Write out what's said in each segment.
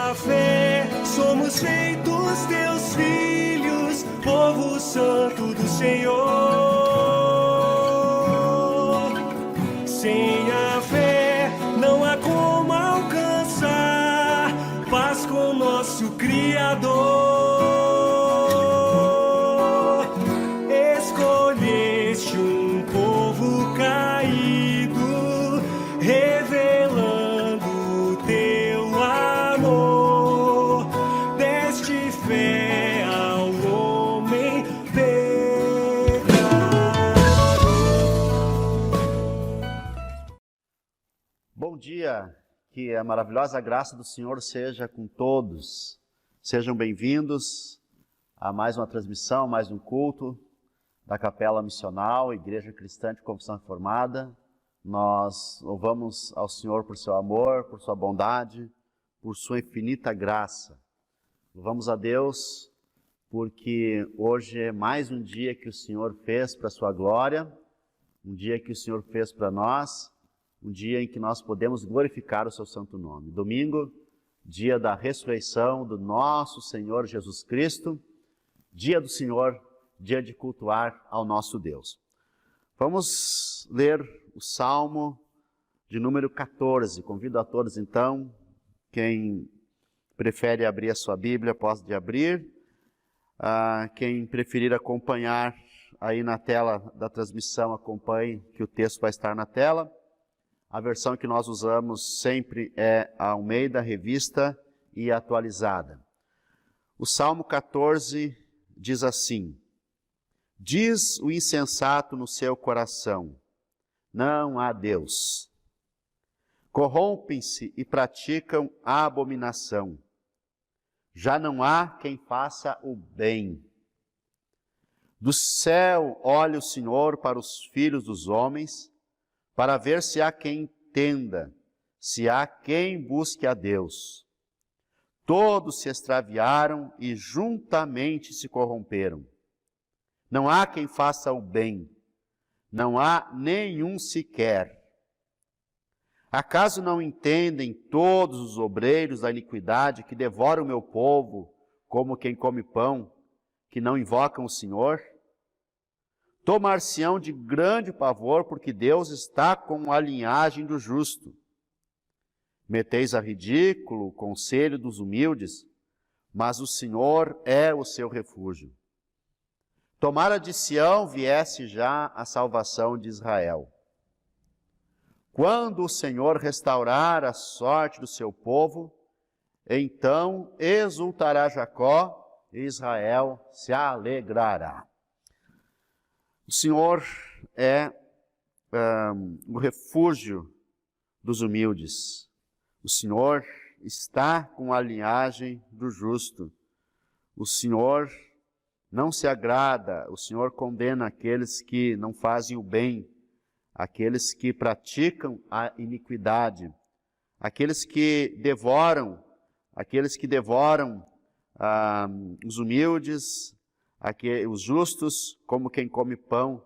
a fé somos feitos teus filhos, povo santo do Senhor. Sem a fé não há como alcançar paz com nosso Criador. Escolheste um povo caído, revelando o teu amor. Deste fé ao homem pecador. Bom dia, que a maravilhosa graça do Senhor seja com todos. Sejam bem-vindos a mais uma transmissão, mais um culto da Capela Missional, Igreja Cristã de Confissão Reformada. Nós louvamos ao Senhor por seu amor, por sua bondade, por sua infinita graça. Louvamos a Deus porque hoje é mais um dia que o Senhor fez para a sua glória, um dia que o Senhor fez para nós, um dia em que nós podemos glorificar o seu santo nome. Domingo, dia da ressurreição do nosso Senhor Jesus Cristo, dia do Senhor, dia de cultuar ao nosso Deus. Vamos ler o Salmo de número 14. Convido a todos, então, quem prefere abrir a sua Bíblia, pode abrir. Quem preferir acompanhar aí na tela da transmissão, acompanhe, que o texto vai estar na tela. A versão que nós usamos sempre é a Almeida, Revista e Atualizada. O Salmo 14 diz assim: diz o insensato no seu coração, não há Deus. Corrompem-se e praticam a abominação. Já não há quem faça o bem. Do céu olha o Senhor para os filhos dos homens, para ver se há quem entenda, se há quem busque a Deus. Todos se extraviaram e juntamente se corromperam. Não há quem faça o bem, não há nenhum sequer. Acaso não entendem todos os obreiros da iniquidade que devoram o meu povo como quem come pão, que não invocam o Senhor? Tomar-se-ão de grande pavor, porque Deus está com a linhagem do justo. Meteis a ridículo o conselho dos humildes, mas o Senhor é o seu refúgio. Tomara de Sião viesse já a salvação de Israel. Quando o Senhor restaurar a sorte do seu povo, então exultará Jacó e Israel se alegrará. O Senhor é o refúgio dos humildes. O Senhor está com a linhagem do justo. O Senhor não se agrada, o Senhor condena aqueles que não fazem o bem, aqueles que praticam a iniquidade, aqueles que devoram os humildes, os justos, como quem come pão.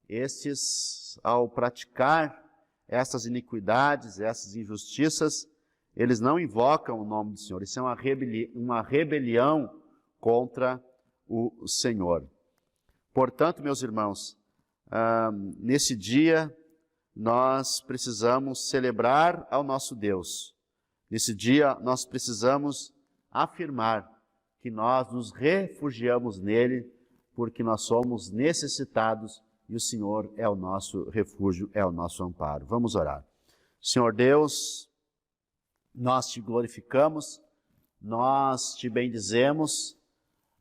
Estes, ao praticar essas iniquidades, essas injustiças, eles não invocam o nome do Senhor. Isso é uma rebelião contra o Senhor. Portanto, meus irmãos, nesse dia nós precisamos celebrar ao nosso Deus. Nesse dia nós precisamos afirmar que nós nos refugiamos nele, porque nós somos necessitados e o Senhor é o nosso refúgio, é o nosso amparo. Vamos orar. Senhor Deus, nós te glorificamos, nós te bendizemos,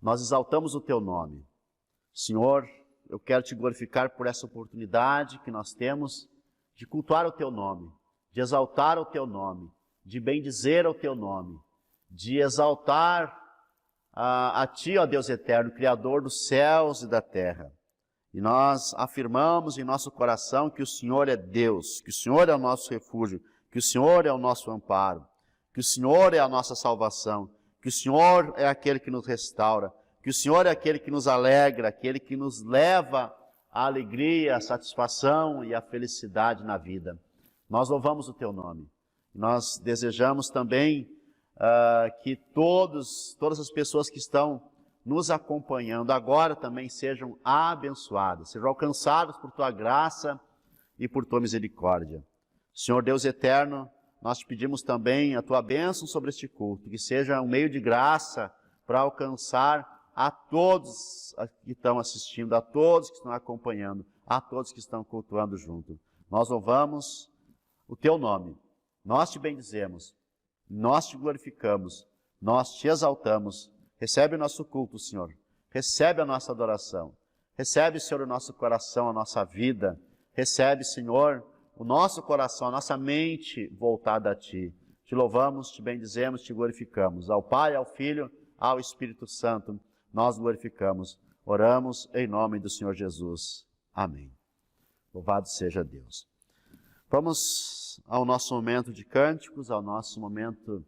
nós exaltamos o teu nome. Senhor, eu quero te glorificar por essa oportunidade que nós temos de cultuar o teu nome, de exaltar o teu nome, de bendizer o teu nome, de exaltar a ti, ó Deus eterno, Criador dos céus e da terra. E nós afirmamos em nosso coração que o Senhor é Deus, que o Senhor é o nosso refúgio, que o Senhor é o nosso amparo, que o Senhor é a nossa salvação, que o Senhor é aquele que nos restaura, que o Senhor é aquele que nos alegra, aquele que nos leva à alegria, à satisfação e à felicidade na vida. Nós louvamos o teu nome. Nós desejamos também que todas as pessoas que estão nos acompanhando agora também sejam abençoadas, sejam alcançadas por Tua graça e por Tua misericórdia. Senhor Deus eterno, nós te pedimos também a Tua bênção sobre este culto, que seja um meio de graça para alcançar a todos que estão assistindo, a todos que estão acompanhando, a todos que estão cultuando junto. Nós louvamos o Teu nome, nós te bendizemos, nós te glorificamos, nós te exaltamos. Recebe o nosso culto, Senhor, recebe a nossa adoração, recebe, Senhor, o nosso coração, a nossa vida, recebe, Senhor, o nosso coração, a nossa mente voltada a Ti. Te louvamos, te bendizemos, te glorificamos. Ao Pai, ao Filho, ao Espírito Santo, nós glorificamos. Oramos em nome do Senhor Jesus. Amém. Louvado seja Deus. Vamos ao nosso momento de cânticos, ao nosso momento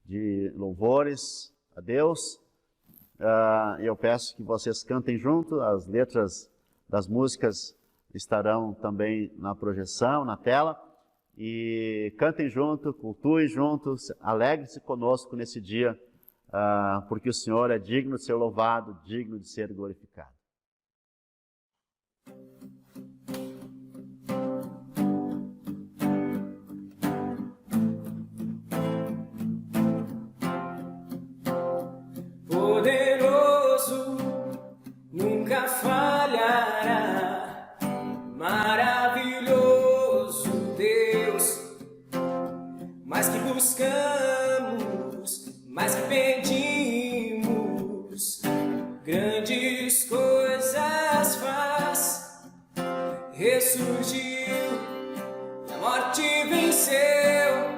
de louvores a Deus. Eu peço que vocês cantem junto, as letras das músicas estarão também na projeção, na tela, e cantem junto, cultuem juntos, alegre-se conosco nesse dia, porque o Senhor é digno de ser louvado, digno de ser glorificado. Poderoso, nunca falhará, maravilhoso Deus, mais que buscamos, mais que pedimos, grandes coisas faz, ressurgiu, a morte venceu,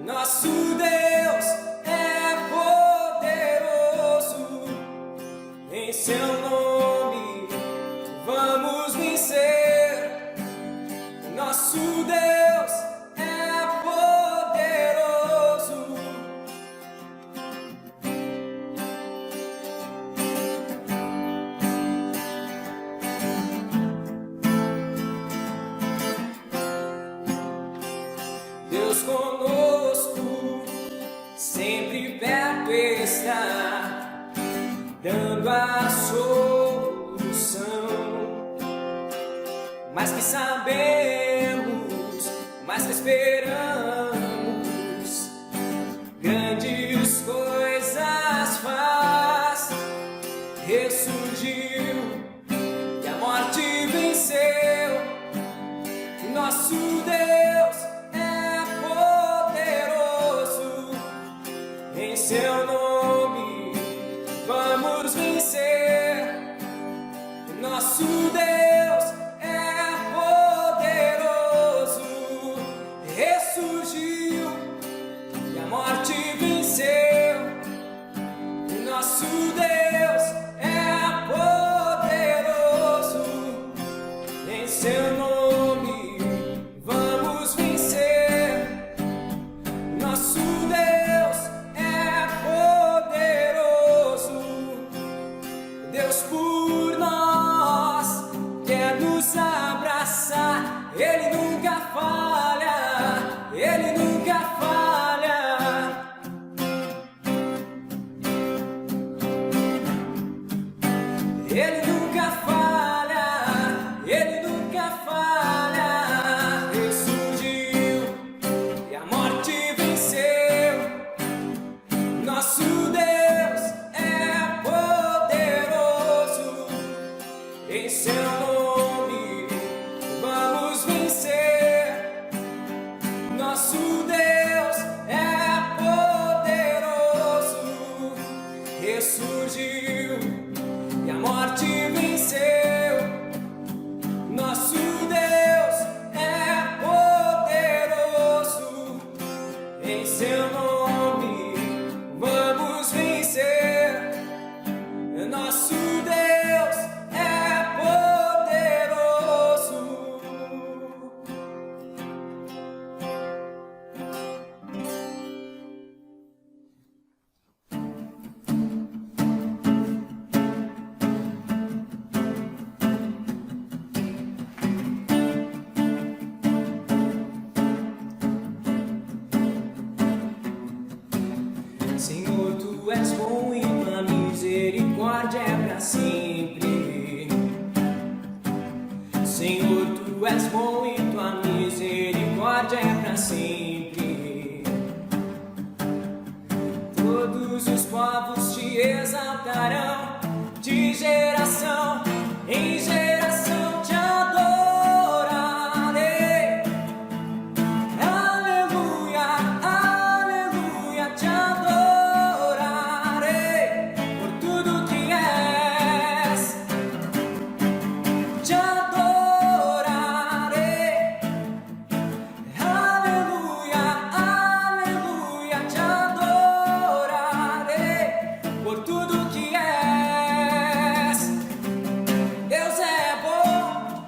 nosso Deus é poderoso, em seu nome vamos vencer. Nosso Deus é poderoso. Deus conosco, sempre perto está, dando a solução. Mais que sabemos, mais que esperamos, grandes coisas faz, ressurgiu e a morte venceu. Nosso Deus é poderoso, em seu nome vamos vencer. Nosso Deus é poderoso, ressurgiu e a morte venceu. Nosso Deus é poderoso, em seu nome vamos vencer. Nosso Deus é poderoso, Deus por nós quer nos abraçar. Ele nunca falha, Ele nunca falha. Ele nunca falha, Ele nunca falha. Ressurgiu e a morte venceu. Nosso Deus é poderoso, em seu nome vamos vencer. Nosso Deus é poderoso, ressurgiu e a morte venceu. Nosso Deus é poderoso, em seu nome vamos vencer. Nosso Deus é poderoso. Todos os povos te exaltarão, de geração em geração te adorarei. Aleluia, aleluia, te adorarei por tudo que és. Te adorarei. Aleluia, aleluia, te adorarei por tudo que és. Deus é bom.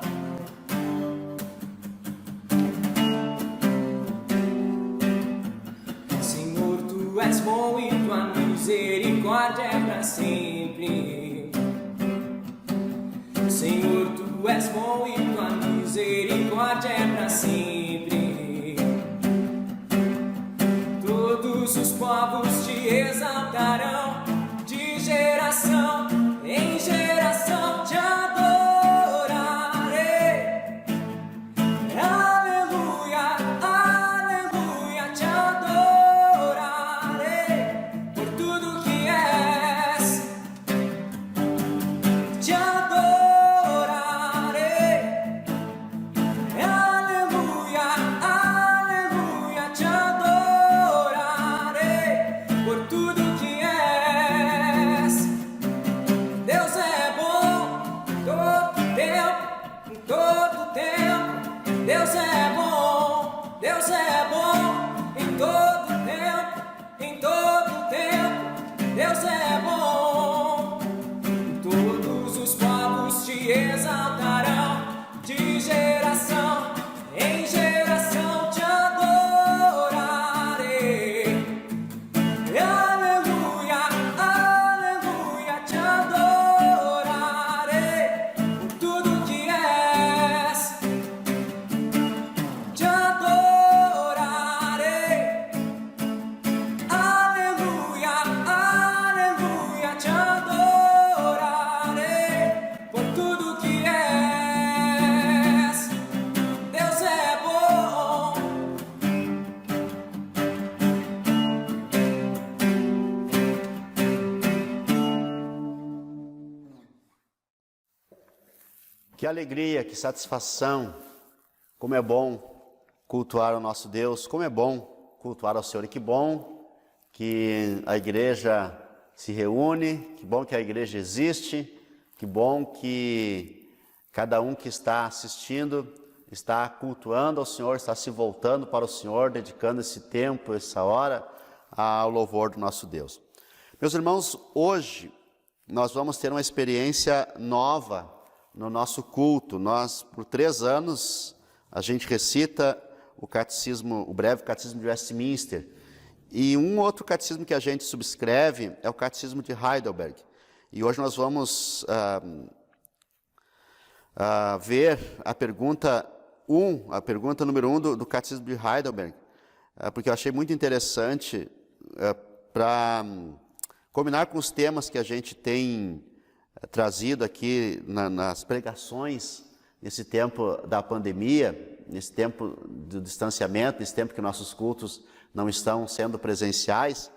Senhor, tu és bom e tua misericórdia é para sempre. Senhor, tu és bom e tua misericórdia é para sempre. Todos os povos te exaltarão, de geração em geração te adorarei. Aleluia, aleluia, te adorarei por tudo que és. Te adorarei. Aleluia, aleluia, te adorarei por tudo que és. Deus é bom todo tempo, em todo tempo. Deus é bom, Deus é bom em todo tempo, em todo tempo. Deus é bom. Todos os povos te exaltarão, de geração em geração te adorarei. Aleluia, aleluia, te adorarei por tudo que és. Te adorarei. Aleluia, aleluia, te adorarei por tudo que és. Deus é bom. Que alegria, que satisfação, como é bom cultuar o nosso Deus, como é bom cultuar ao Senhor, e que bom que a igreja se reúne, que bom que a igreja existe, que bom que cada um que está assistindo está cultuando ao Senhor, está se voltando para o Senhor, dedicando esse tempo, essa hora ao louvor do nosso Deus. Meus irmãos, hoje nós vamos ter uma experiência nova no nosso culto. Nós, por 3 anos, a gente recita o catecismo, o breve catecismo de Westminster. E um outro catecismo que a gente subscreve é o catecismo de Heidelberg. E hoje nós vamos ver a pergunta número 1 do catecismo de Heidelberg, porque eu achei muito interessante para combinar com os temas que a gente tem trazido aqui nas pregações, nesse tempo da pandemia, nesse tempo do distanciamento, nesse tempo que nossos cultos não estão sendo presenciais.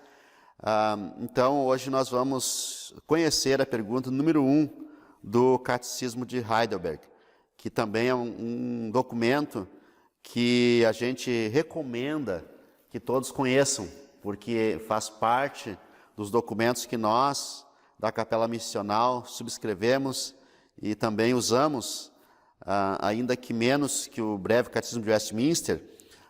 Então, hoje nós vamos conhecer a pergunta número 1 do Catecismo de Heidelberg, que também é um documento que a gente recomenda que todos conheçam, porque faz parte dos documentos que nós, da Capela Missional, subscrevemos e também usamos, ainda que menos que o breve Catecismo de Westminster,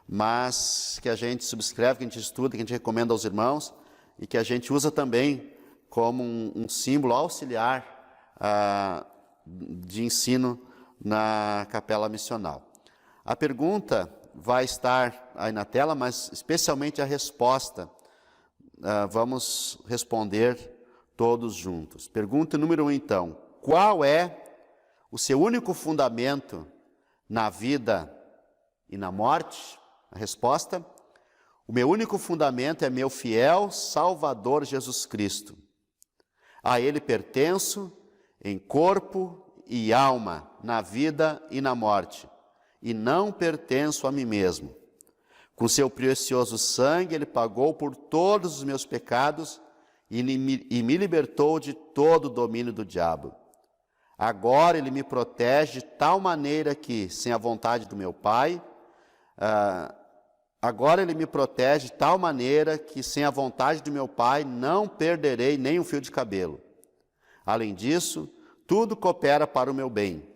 mas que a gente subscreve, que a gente estuda, que a gente recomenda aos irmãos e que a gente usa também como um símbolo auxiliar de ensino na Capela Missional. A pergunta vai estar aí na tela, mas especialmente a resposta. Vamos responder todos juntos. Pergunta número 1, então. Qual é o seu único fundamento na vida e na morte? A resposta: o meu único fundamento é meu fiel Salvador Jesus Cristo. A Ele pertenço em corpo e alma, na vida e na morte, e não pertenço a mim mesmo. Com seu precioso sangue, ele pagou por todos os meus pecados e me libertou de todo o domínio do diabo. Agora ele me protege de tal maneira que, sem a vontade do meu Pai, não perderei nem um fio de cabelo. Além disso, tudo coopera para o meu bem.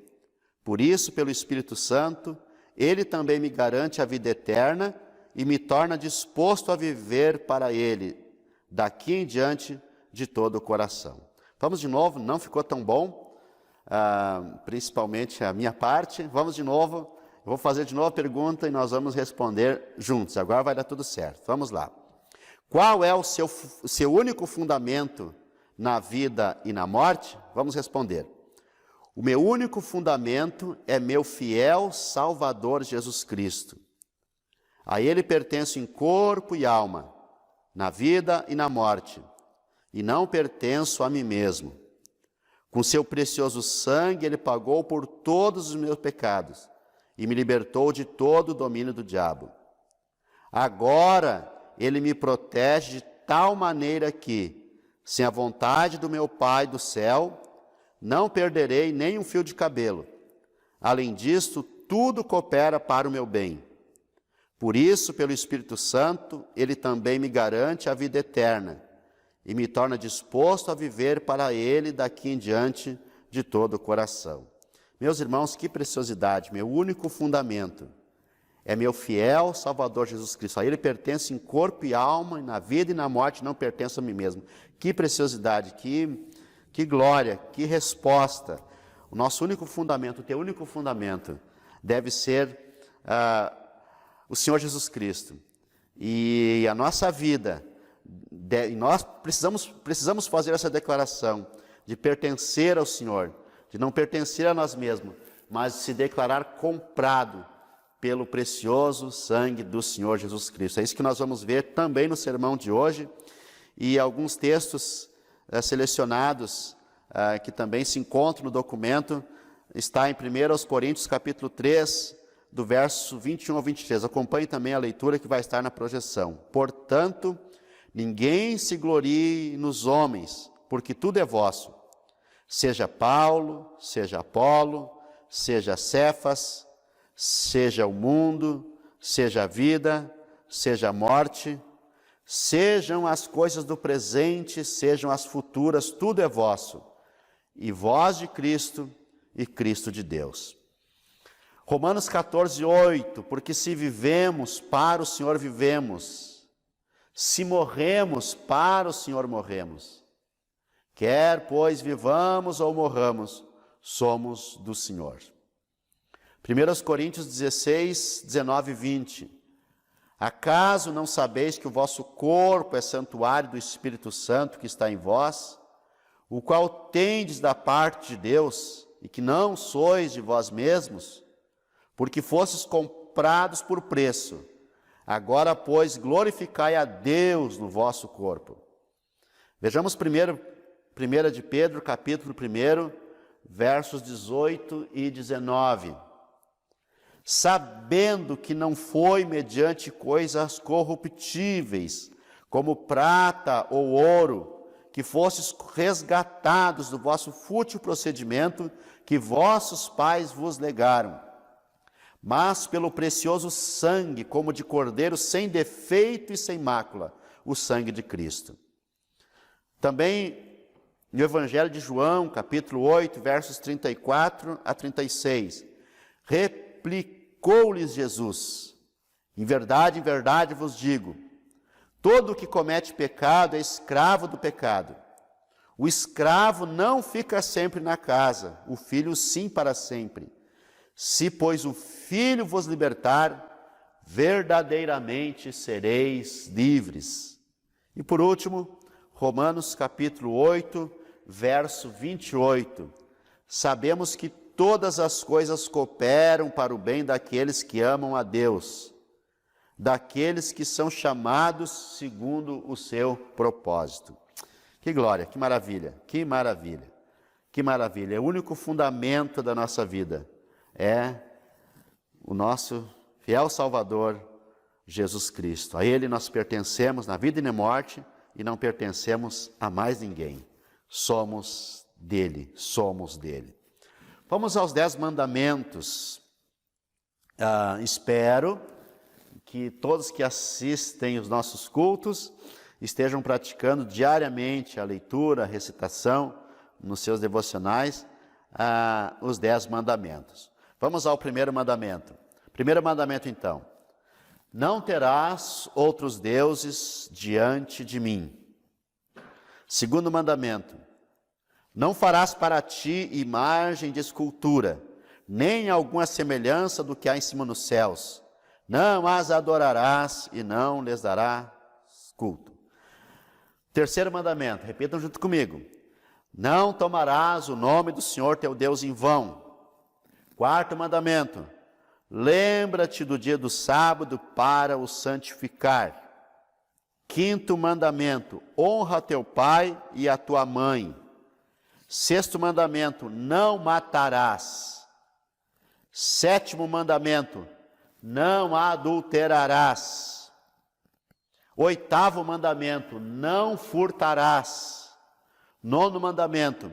Por isso, pelo Espírito Santo, ele também me garante a vida eterna e me torna disposto a viver para ele, daqui em diante, de todo o coração. Vamos de novo, não ficou tão bom, principalmente a minha parte. Vamos de novo, eu vou fazer de novo a pergunta e nós vamos responder juntos. Agora vai dar tudo certo. Vamos lá. Qual é o seu único fundamento na vida e na morte? Vamos responder. O meu único fundamento é meu fiel Salvador Jesus Cristo. A ele pertenço em corpo e alma, na vida e na morte, e não pertenço a mim mesmo. Com seu precioso sangue ele pagou por todos os meus pecados e me libertou de todo o domínio do diabo. Agora ele me protege de tal maneira que, sem a vontade do meu Pai do céu, não perderei nem um fio de cabelo. Além disso, tudo coopera para o meu bem. Por isso, pelo Espírito Santo, ele também me garante a vida eterna e me torna disposto a viver para ele daqui em diante de todo o coração. Meus irmãos, que preciosidade! Meu único fundamento é meu fiel Salvador Jesus Cristo. A ele pertence em corpo e alma, e na vida e na morte, não pertenço a mim mesmo. Que preciosidade, que glória, que resposta. O nosso único fundamento, o teu único fundamento, deve ser o Senhor Jesus Cristo. E a nossa vida, nós precisamos fazer essa declaração de pertencer ao Senhor, de não pertencer a nós mesmos, mas de se declarar comprado pelo precioso sangue do Senhor Jesus Cristo. É isso que nós vamos ver também no sermão de hoje, e alguns textos selecionados que também se encontram no documento, está em 1 Coríntios capítulo 3, do verso 21 ao 23. Acompanhe também a leitura que vai estar na projeção. Portanto, ninguém se glorie nos homens, porque tudo é vosso. Seja Paulo, seja Apolo, seja Cefas, seja o mundo, seja a vida, seja a morte, sejam as coisas do presente, sejam as futuras, tudo é vosso. E vós de Cristo e Cristo de Deus. Romanos 14, 8, porque se vivemos, para o Senhor vivemos. Se morremos, para o Senhor morremos. Quer, pois, vivamos ou morramos, somos do Senhor. 1 Coríntios 16, 19 e 20. Acaso não sabeis que o vosso corpo é santuário do Espírito Santo que está em vós, o qual tendes da parte de Deus, e que não sois de vós mesmos, porque fostes comprados por preço. Agora, pois, glorificai a Deus no vosso corpo. Vejamos primeiro 1 de Pedro, capítulo 1, versos 18 e 19. Sabendo que não foi mediante coisas corruptíveis, como prata ou ouro, que fostes resgatados do vosso fútil procedimento que vossos pais vos legaram, mas pelo precioso sangue, como de cordeiro sem defeito e sem mácula, o sangue de Cristo. Também no Evangelho de João, capítulo 8, versos 34 a 36, replicou-lhes Jesus: em verdade vos digo, todo o que comete pecado é escravo do pecado. O escravo não fica sempre na casa, o filho sim para sempre. Se, pois, o Filho vos libertar, verdadeiramente sereis livres. E por último, Romanos capítulo 8, verso 28. Sabemos que todas as coisas cooperam para o bem daqueles que amam a Deus, daqueles que são chamados segundo o seu propósito. Que glória, que maravilha, que maravilha, que maravilha. O único fundamento da nossa vida é o nosso fiel Salvador, Jesus Cristo. A Ele nós pertencemos na vida e na morte e não pertencemos a mais ninguém. Somos dele, somos dele. Vamos aos 10 mandamentos. Espero que todos que assistem os nossos cultos estejam praticando diariamente a leitura, a recitação nos seus devocionais, os 10 mandamentos. Vamos ao primeiro mandamento. Primeiro mandamento, então: não terás outros deuses diante de mim. Segundo mandamento: não farás para ti imagem de escultura, nem alguma semelhança do que há em cima nos céus. Não as adorarás e não lhes darás culto. Terceiro mandamento, repitam junto comigo: não tomarás o nome do Senhor teu Deus em vão. Quarto mandamento: lembra-te do dia do sábado para o santificar. Quinto mandamento: honra teu pai e a tua mãe. Sexto mandamento: não matarás. Sétimo mandamento: não adulterarás. Oitavo mandamento: não furtarás. Nono mandamento: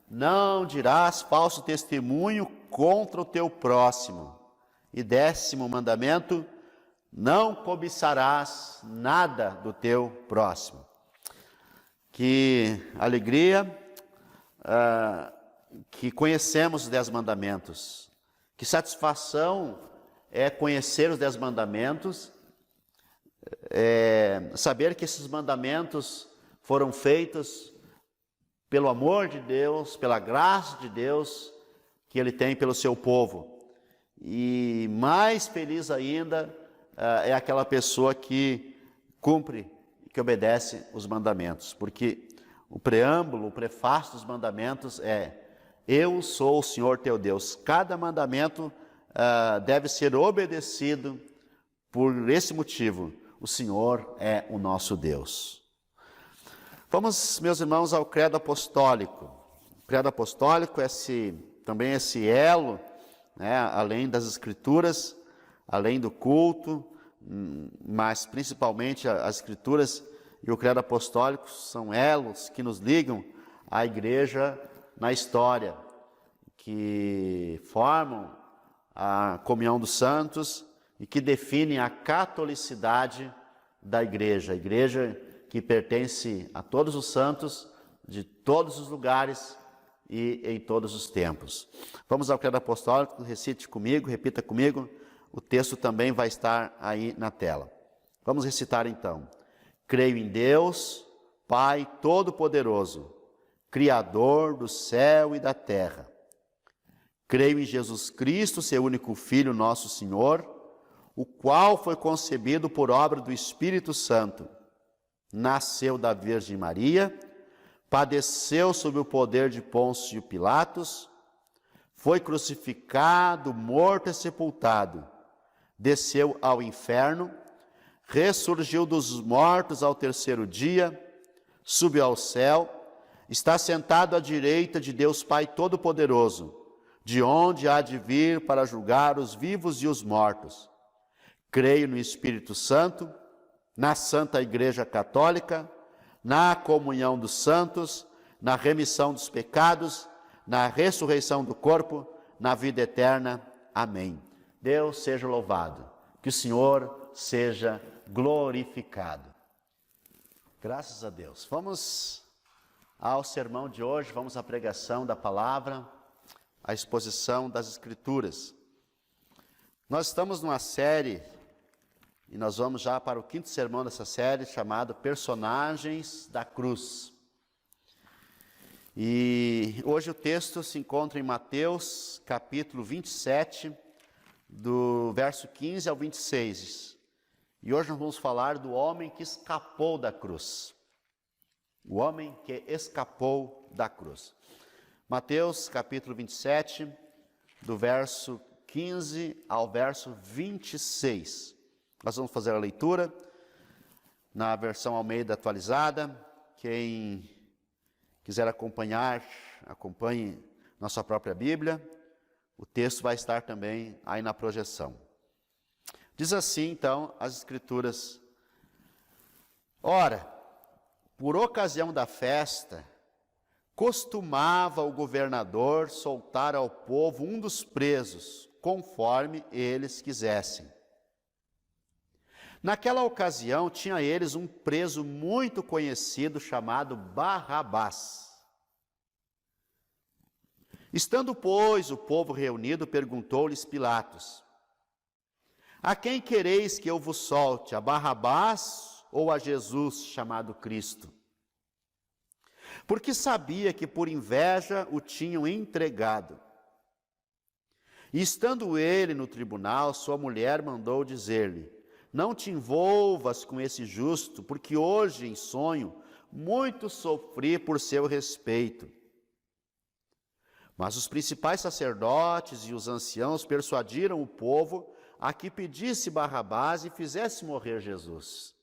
não dirás falso testemunho contra o teu próximo. E 10º mandamento: não cobiçarás nada do teu próximo. Que alegria que conhecemos os 10 mandamentos. Que satisfação é conhecer os 10 mandamentos, saber que esses mandamentos foram feitos pelo amor de Deus, pela graça de Deus que Ele tem pelo seu povo. E mais feliz ainda é aquela pessoa que cumpre, que obedece os mandamentos, porque o preâmbulo, o prefácio dos mandamentos é: eu sou o Senhor teu Deus. Cada mandamento deve ser obedecido por esse motivo: o Senhor é o nosso Deus. Vamos, meus irmãos, ao credo apostólico. O credo apostólico é também esse elo, além das escrituras, além do culto, mas principalmente as escrituras e o credo apostólico são elos que nos ligam à igreja na história, que formam a comunhão dos santos e que definem a catolicidade da igreja, a igreja que pertence a todos os santos de todos os lugares e em todos os tempos. Vamos ao credo apostólico, recite comigo, repita comigo, o texto também vai estar aí na tela. Vamos recitar então: creio em Deus, Pai Todo-Poderoso, Criador do céu e da terra. Creio em Jesus Cristo, seu único Filho, nosso Senhor, o qual foi concebido por obra do Espírito Santo, nasceu da Virgem Maria, padeceu sob o poder de Pôncio Pilatos, foi crucificado, morto e sepultado, desceu ao inferno, ressurgiu dos mortos ao terceiro dia, subiu ao céu, está sentado à direita de Deus Pai Todo-Poderoso, de onde há de vir para julgar os vivos e os mortos. Creio no Espírito Santo, na Santa Igreja Católica, na comunhão dos santos, na remissão dos pecados, na ressurreição do corpo, na vida eterna. Amém. Deus seja louvado, que o Senhor seja glorificado. Graças a Deus. Vamos ao sermão de hoje, vamos à pregação da palavra, à exposição das Escrituras. Nós estamos numa série, e nós vamos já para o 5º sermão dessa série, chamado Personagens da Cruz. E hoje o texto se encontra em Mateus, capítulo 27, do verso 15 ao 26. E hoje nós vamos falar do homem que escapou da cruz. O homem que escapou da cruz. Mateus, capítulo 27, do verso 15 ao verso 26. Nós vamos fazer a leitura na versão Almeida atualizada. Quem quiser acompanhar, acompanhe na sua própria Bíblia. O texto vai estar também aí na projeção. Diz assim, então, as Escrituras: ora, por ocasião da festa, costumava o governador soltar ao povo um dos presos, conforme eles quisessem. Naquela ocasião, tinha eles um preso muito conhecido, chamado Barrabás. Estando, pois, o povo reunido, perguntou-lhes Pilatos: a quem quereis que eu vos solte, a Barrabás ou a Jesus, chamado Cristo? Porque sabia que por inveja o tinham entregado. E estando ele no tribunal, sua mulher mandou dizer-lhe: não te envolvas com esse justo, porque hoje em sonho muito sofri por seu respeito. Mas os principais sacerdotes e os anciãos persuadiram o povo a que pedisse Barrabás e fizesse morrer Jesus.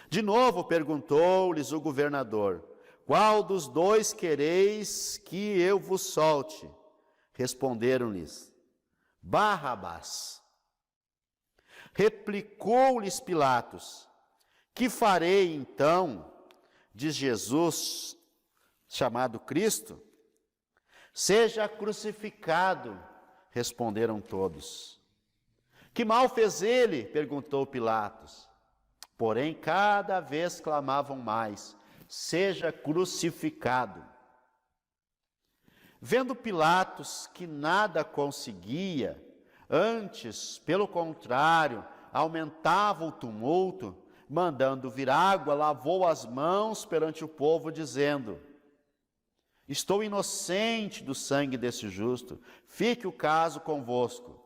De novo perguntou-lhes o governador: qual dos dois quereis que eu vos solte? Responderam-lhes: Barrabás. Replicou-lhes Pilatos: que farei então de Jesus, chamado Cristo? Seja crucificado, responderam todos. Que mal fez ele? Perguntou Pilatos. Porém, cada vez clamavam mais: seja crucificado. Vendo Pilatos que nada conseguia, antes, pelo contrário, aumentava o tumulto, mandando vir água, lavou as mãos perante o povo, dizendo: estou inocente do sangue desse justo, fique o caso convosco.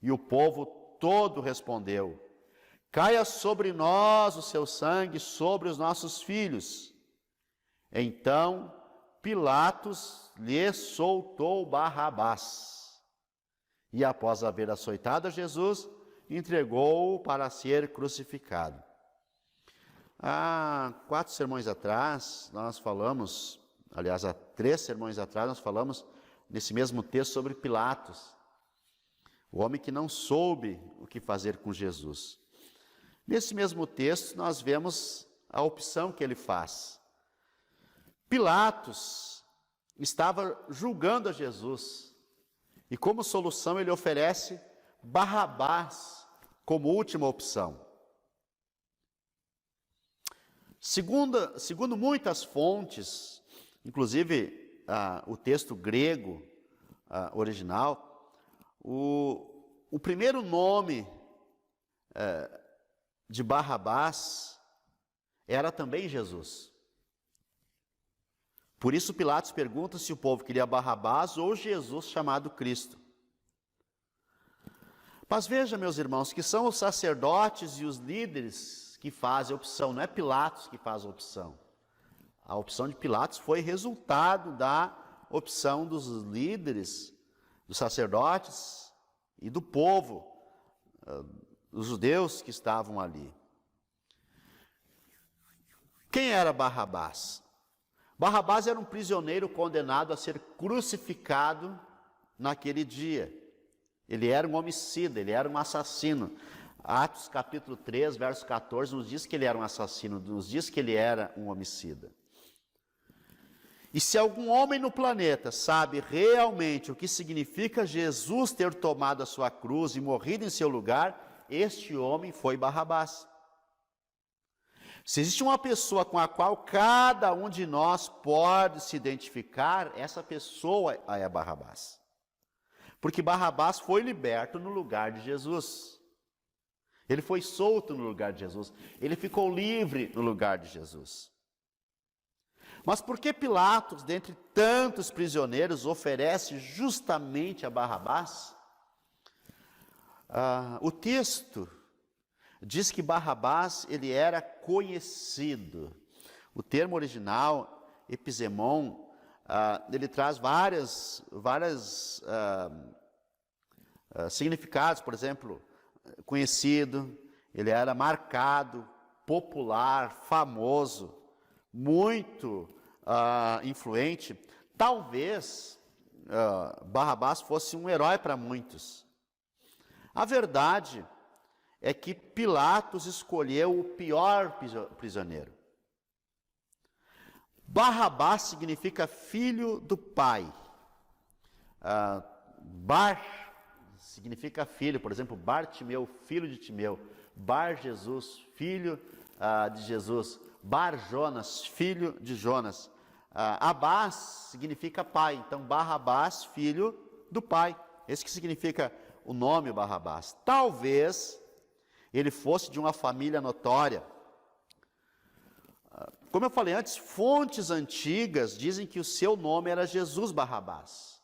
E o povo todo respondeu: caia sobre nós o seu sangue, sobre os nossos filhos. Então Pilatos lhe soltou Barrabás, e após haver açoitado a Jesus, entregou-o para ser crucificado. Há 4 sermões atrás, nós falamos, aliás, há 3 sermões atrás, nós falamos nesse mesmo texto sobre Pilatos, o homem que não soube o que fazer com Jesus. Nesse mesmo texto, nós vemos a opção que ele faz. Pilatos estava julgando a Jesus, e como solução ele oferece Barrabás como última opção. Segundo muitas fontes, inclusive o texto grego original, o primeiro nome de Barrabás era também Jesus. Por isso Pilatos pergunta se o povo queria Barrabás ou Jesus chamado Cristo. Mas veja, meus irmãos, que são os sacerdotes e os líderes que fazem a opção, não é Pilatos que faz a opção. A opção de Pilatos foi resultado da opção dos líderes, dos sacerdotes e do povo, os judeus que estavam ali. Quem era Barrabás? Barrabás era um prisioneiro condenado a ser crucificado naquele dia. Ele era um homicida, ele era um assassino. Atos capítulo 3, verso 14, nos diz que ele era um assassino, nos diz que ele era um homicida. E se algum homem no planeta sabe realmente o que significa Jesus ter tomado a sua cruz e morrido em seu lugar, este homem foi Barrabás. Se existe uma pessoa com a qual cada um de nós pode se identificar, essa pessoa é Barrabás. Porque Barrabás foi liberto no lugar de Jesus. Ele foi solto no lugar de Jesus. Ele ficou livre no lugar de Jesus. Mas por que Pilatos, dentre tantos prisioneiros, oferece justamente a Barrabás? O texto diz que Barrabás ele era conhecido. O termo original, episemon, ele traz vários significados. Por exemplo, conhecido, ele era marcado, popular, famoso, muito influente. Talvez Barrabás fosse um herói para muitos. A verdade é que Pilatos escolheu o pior prisioneiro. Barrabás significa filho do pai. Bar significa filho, por exemplo, Bartimeu, filho de Timeu. Bar Jesus, filho de Jesus. Bar Jonas, filho de Jonas. Abás significa pai, então Barrabás, filho do pai. Esse que significa o nome Barrabás. Talvez ele fosse de uma família notória. Como eu falei antes, fontes antigas dizem que o seu nome era Jesus Barrabás.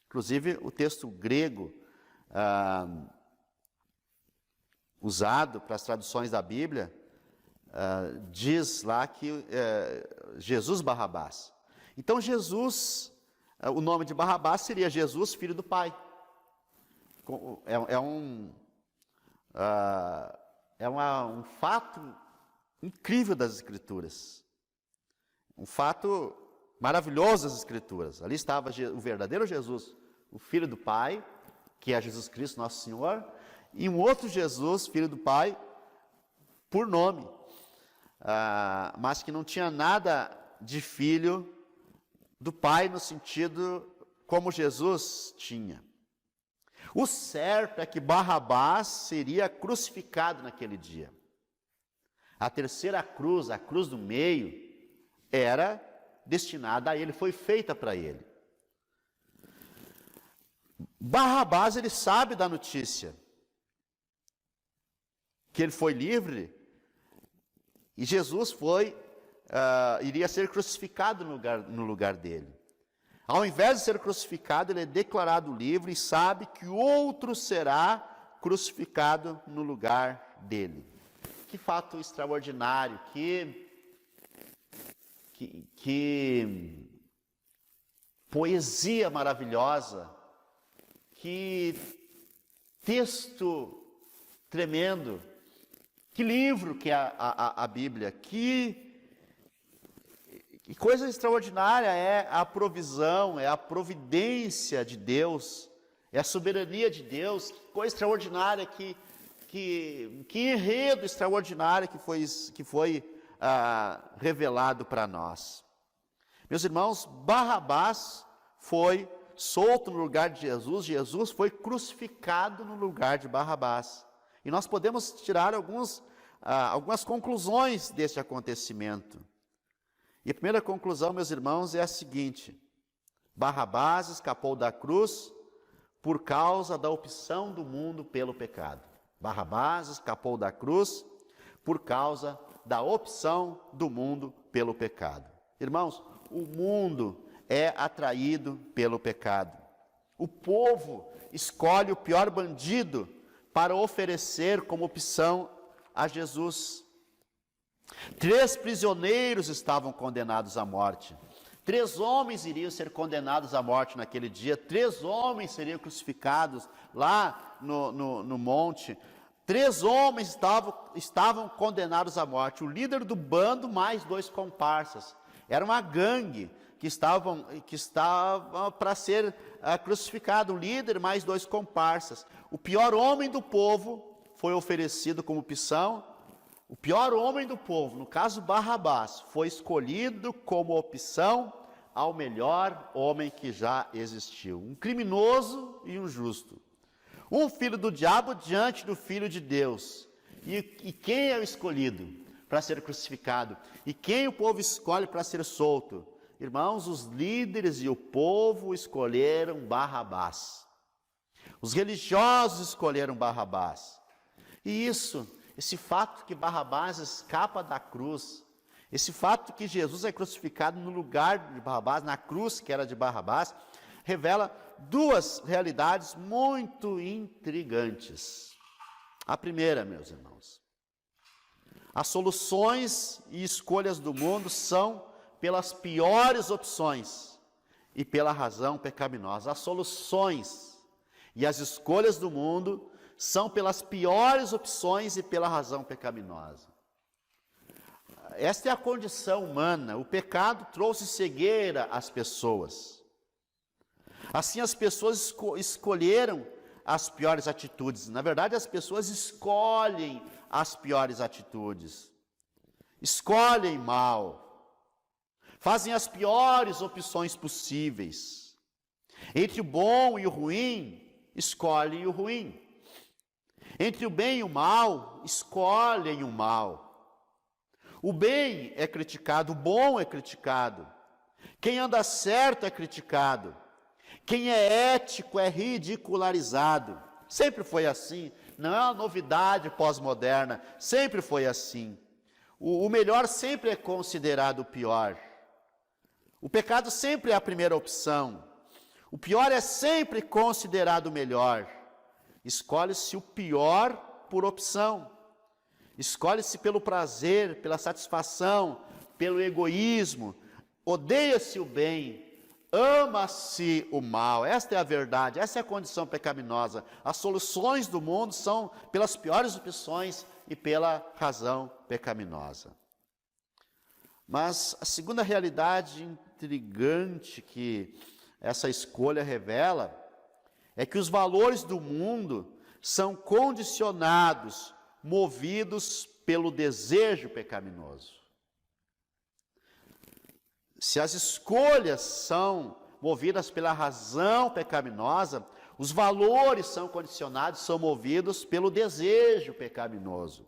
Inclusive, o texto grego usado para as traduções da Bíblia diz lá que Jesus Barrabás. Então, Jesus, o nome de Barrabás seria Jesus, filho do Pai. Um fato incrível das Escrituras. Um fato maravilhoso das Escrituras. Ali estava o verdadeiro Jesus, o Filho do Pai, que é Jesus Cristo, nosso Senhor, e um outro Jesus, Filho do Pai, por nome, mas que não tinha nada de filho do Pai no sentido como Jesus tinha. O certo é que Barrabás seria crucificado naquele dia. A terceira cruz, a cruz do meio, era destinada a ele, foi feita para ele. Barrabás, ele sabe da notícia que ele foi livre e Jesus iria ser crucificado no lugar dele. Ao invés de ser crucificado, ele é declarado livre e sabe que outro será crucificado no lugar dele. Que fato extraordinário, que poesia maravilhosa, que texto tremendo, que livro que é a Bíblia, que coisa extraordinária é a provisão, é a providência de Deus, é a soberania de Deus, que coisa extraordinária, que enredo extraordinário que foi revelado para nós. Meus irmãos, Barrabás foi solto no lugar de Jesus, Jesus foi crucificado no lugar de Barrabás. E nós podemos tirar algumas conclusões deste acontecimento. E a primeira conclusão, meus irmãos, é a seguinte: Barrabás escapou da cruz por causa da opção do mundo pelo pecado. Barrabás escapou da cruz por causa da opção do mundo pelo pecado. Irmãos, o mundo é atraído pelo pecado. O povo escolhe o pior bandido para oferecer como opção a Jesus. 3 prisioneiros estavam condenados à morte. 3 homens iriam ser condenados à morte naquele dia. 3 homens seriam crucificados lá no monte. 3 homens estavam condenados à morte. O líder do bando mais 2 comparsas. Era uma gangue que estava para ser crucificado. O líder mais 2 comparsas. O pior homem do povo foi oferecido como opção. O pior homem do povo, no caso Barrabás, foi escolhido como opção ao melhor homem que já existiu. Um criminoso e um justo. Um filho do diabo diante do filho de Deus. E quem é o escolhido para ser crucificado? E quem o povo escolhe para ser solto? Irmãos, os líderes e o povo escolheram Barrabás. Os religiosos escolheram Barrabás. E esse fato que Barrabás escapa da cruz, esse fato que Jesus é crucificado no lugar de Barrabás, na cruz que era de Barrabás, revela 2 realidades muito intrigantes. A primeira, meus irmãos, as soluções e escolhas do mundo são pelas piores opções e pela razão pecaminosa. As soluções e as escolhas do mundo são pelas piores opções e pela razão pecaminosa. Esta é a condição humana. O pecado trouxe cegueira às pessoas. Assim, as pessoas escolheram as piores atitudes. Na verdade, as pessoas escolhem as piores atitudes. Escolhem mal. Fazem as piores opções possíveis. Entre o bom e o ruim, escolhem o ruim. Entre o bem e o mal, escolhem o mal. O bem é criticado, o bom é criticado. Quem anda certo é criticado. Quem é ético é ridicularizado. Sempre foi assim. Não é uma novidade pós-moderna. Sempre foi assim. O melhor sempre é considerado o pior. O pecado sempre é a primeira opção. O pior é sempre considerado o melhor. Escolhe-se o pior por opção. Escolhe-se pelo prazer, pela satisfação, pelo egoísmo. Odeia-se o bem, ama-se o mal. Esta é a verdade, essa é a condição pecaminosa. As soluções do mundo são pelas piores opções e pela razão pecaminosa. Mas a segunda realidade intrigante que essa escolha revela é que os valores do mundo são condicionados, movidos pelo desejo pecaminoso. Se as escolhas são movidas pela razão pecaminosa, os valores são condicionados, são movidos pelo desejo pecaminoso.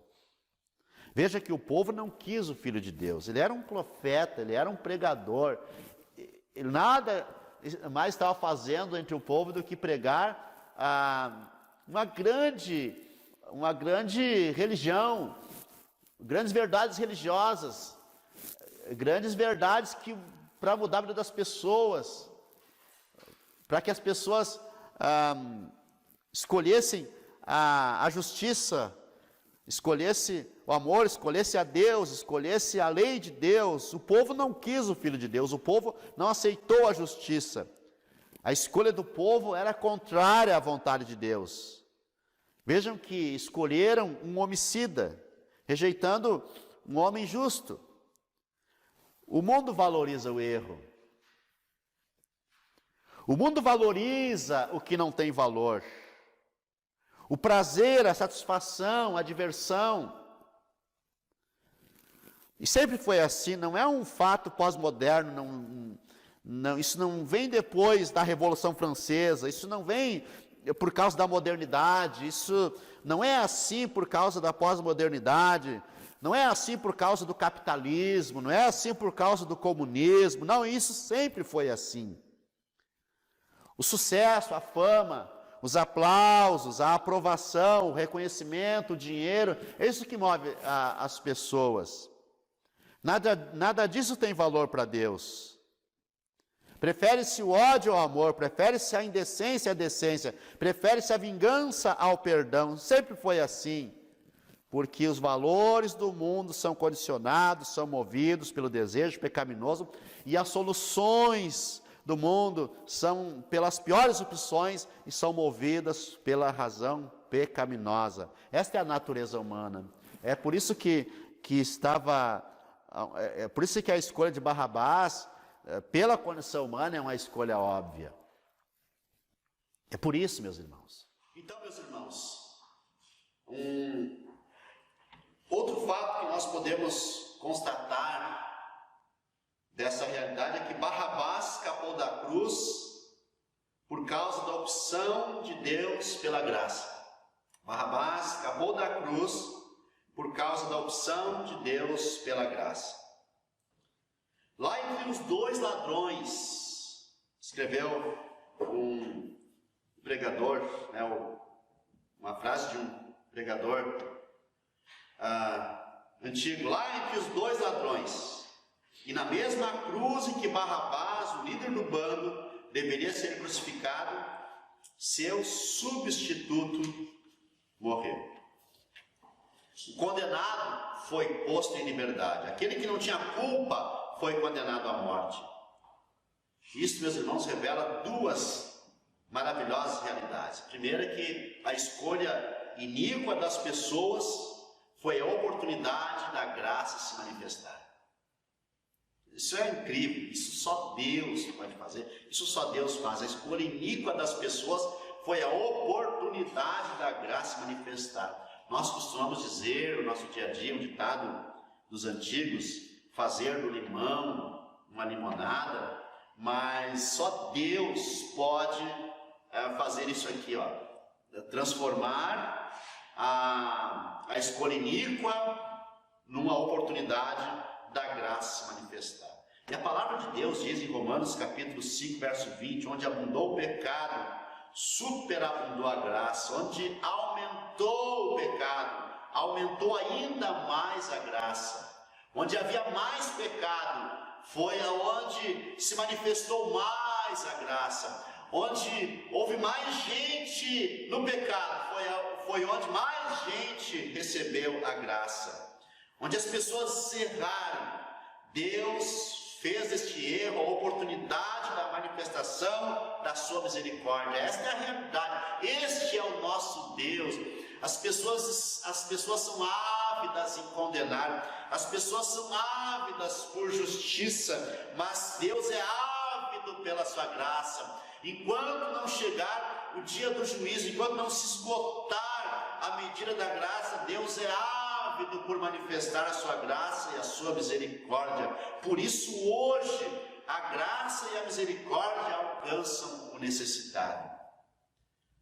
Veja que o povo não quis o Filho de Deus. Ele era um profeta, ele era um pregador. Ele nada mais estava fazendo entre o povo do que pregar uma grande religião, grandes verdades religiosas, grandes verdades que para mudar a vida das pessoas, para que as pessoas escolhessem a justiça, escolhesse o amor, escolhesse a Deus, escolhesse a lei de Deus. O povo não quis o Filho de Deus, o povo não aceitou a justiça. A escolha do povo era contrária à vontade de Deus. Vejam que escolheram um homicida, rejeitando um homem justo. O mundo valoriza o erro. O mundo valoriza o que não tem valor. O prazer, a satisfação, a diversão. E sempre foi assim, não é um fato pós-moderno, isso não vem depois da Revolução Francesa, isso não vem por causa da modernidade, isso não é assim por causa da pós-modernidade, não é assim por causa do capitalismo, não é assim por causa do comunismo, não, isso sempre foi assim. O sucesso, a fama, os aplausos, a aprovação, o reconhecimento, o dinheiro, é isso que move as pessoas. Nada disso tem valor para Deus. Prefere-se o ódio ao amor, prefere-se a indecência à decência, prefere-se a vingança ao perdão. Sempre foi assim, porque os valores do mundo são condicionados, são movidos pelo desejo pecaminoso, e as soluções do mundo são pelas piores opções e são movidas pela razão pecaminosa. Esta é a natureza humana. É por isso por isso que a escolha de Barrabás, pela condição humana, é uma escolha óbvia. É por isso, meus irmãos. Então, meus irmãos, outro fato que nós podemos constatar dessa realidade é que Barrabás escapou da cruz por causa da opção de Deus pela graça. Barrabás escapou da cruz por causa da opção de Deus pela graça. Lá entre os dois ladrões, escreveu um pregador, uma frase de um pregador antigo, lá entre os dois ladrões, e na mesma cruz em que Barrabás, o líder do bando, deveria ser crucificado, seu substituto morreu. O condenado foi posto em liberdade. Aquele que não tinha culpa foi condenado à morte. Isso, meus irmãos, revela duas maravilhosas realidades. Primeiro é que a escolha iníqua das pessoas foi a oportunidade da graça se manifestar. Isso é incrível, isso só Deus pode fazer, isso só Deus faz. A escolha iníqua das pessoas foi a oportunidade da graça manifestar. Nós costumamos dizer no nosso dia a dia, um ditado dos antigos, fazer do limão uma limonada, mas só Deus pode fazer isso aqui, ó, transformar a escolha iníqua numa oportunidade da graça se manifestar. E a palavra de Deus diz em Romanos capítulo 5, verso 20, onde abundou o pecado, superabundou a graça, onde aumentou o pecado, aumentou ainda mais a graça. Onde havia mais pecado, foi aonde se manifestou mais a graça. Onde houve mais gente no pecado, foi onde mais gente recebeu a graça. Onde as pessoas erraram, Deus fez deste erro a oportunidade da manifestação da sua misericórdia. Esta é a realidade, este é o nosso Deus. As pessoas são ávidas em condenar, as pessoas são ávidas por justiça, mas Deus é ávido pela sua graça. Enquanto não chegar o dia do juízo, enquanto não se esgotar a medida da graça, Deus é ávido por manifestar a sua graça e a sua misericórdia. Por isso hoje a graça e a misericórdia alcançam o necessitado.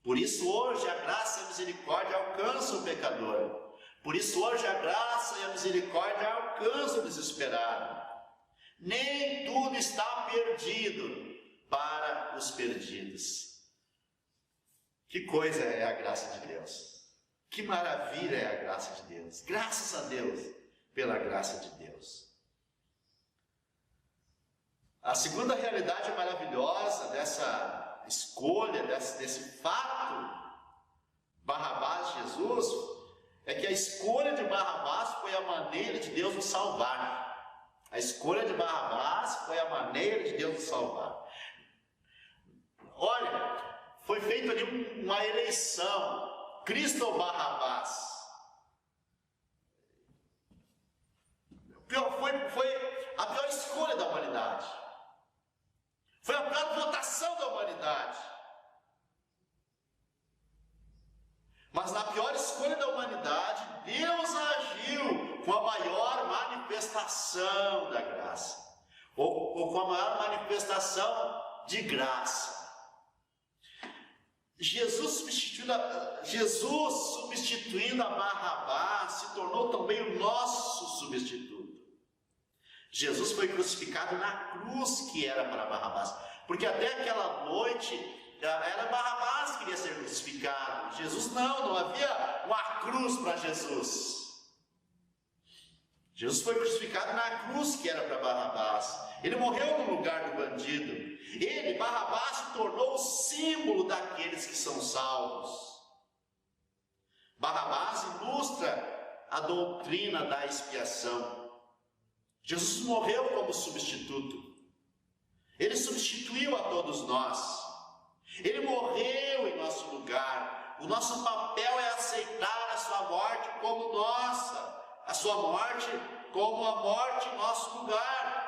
Por isso hoje a graça e a misericórdia alcançam o pecador. Por isso hoje a graça e a misericórdia alcançam o desesperado. Nem tudo está perdido para os perdidos. Que coisa é a graça de Deus. Que maravilha é a graça de Deus. Graças a Deus pela graça de Deus. A segunda realidade maravilhosa dessa escolha, desse fato, Barrabás de Jesus, é que a escolha de Barrabás foi a maneira de Deus nos salvar. A escolha de Barrabás foi a maneira de Deus nos salvar. Olha, foi feita ali uma eleição, Cristo ou Barrabás? Foi a pior escolha da humanidade. Foi a pior votação da humanidade. Mas na pior escolha da humanidade, Deus agiu com a maior manifestação da graça, ou com a maior manifestação de graça. Jesus substituindo a Barrabás se tornou também o nosso substituto. Jesus foi crucificado na cruz que era para Barrabás, porque até aquela noite era Barrabás que queria ser crucificado. Jesus não havia uma cruz para Jesus. Jesus foi crucificado na cruz que era para Barrabás. Ele morreu no lugar do bandido. Ele, Barrabás, se tornou o símbolo daqueles que são salvos. Barrabás ilustra a doutrina da expiação. Jesus morreu como substituto. Ele substituiu a todos nós. Ele morreu em nosso lugar. O nosso papel é aceitar a sua morte como nossa, a sua morte como a morte em nosso lugar.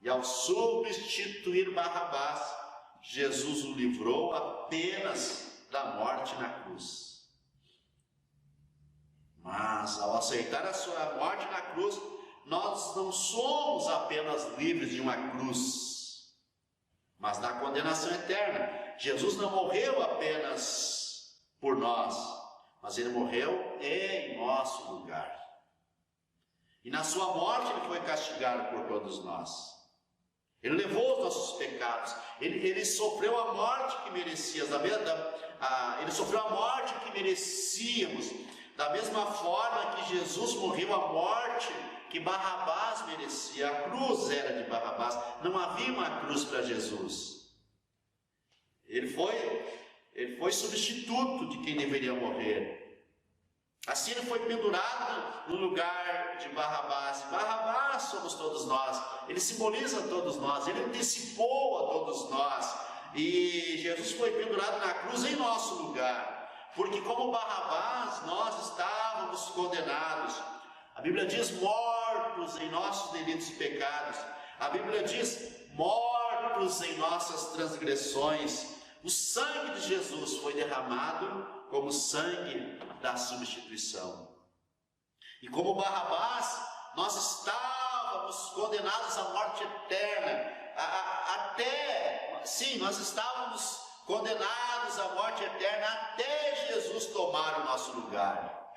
E ao substituir Barrabás, Jesus o livrou apenas da morte na cruz. Mas ao aceitar a sua morte na cruz, nós não somos apenas livres de uma cruz, mas da condenação eterna. Jesus não morreu apenas por nós, mas ele morreu em nosso lugar. E na sua morte ele foi castigado por todos nós. Ele levou os nossos pecados. Ele sofreu a morte que merecíamos. Ele sofreu a morte que merecíamos. Da mesma forma que Jesus morreu a morte que Barrabás merecia. A cruz era de Barrabás. Não havia uma cruz para Jesus. Ele foi substituto de quem deveria morrer. Assim ele foi pendurado no lugar de Barrabás. Barrabás somos todos nós. Ele simboliza todos nós. Ele antecipou a todos nós. E Jesus foi pendurado na cruz em nosso lugar. Porque como Barrabás, nós estávamos condenados. A Bíblia diz mortos em nossos delitos e pecados. A Bíblia diz mortos em nossas transgressões. o sangue de Jesus foi derramado como sangue da substituição. E como Barrabás, nós estávamos condenados à morte eterna, nós estávamos condenados à morte eterna até Jesus tomar o nosso lugar.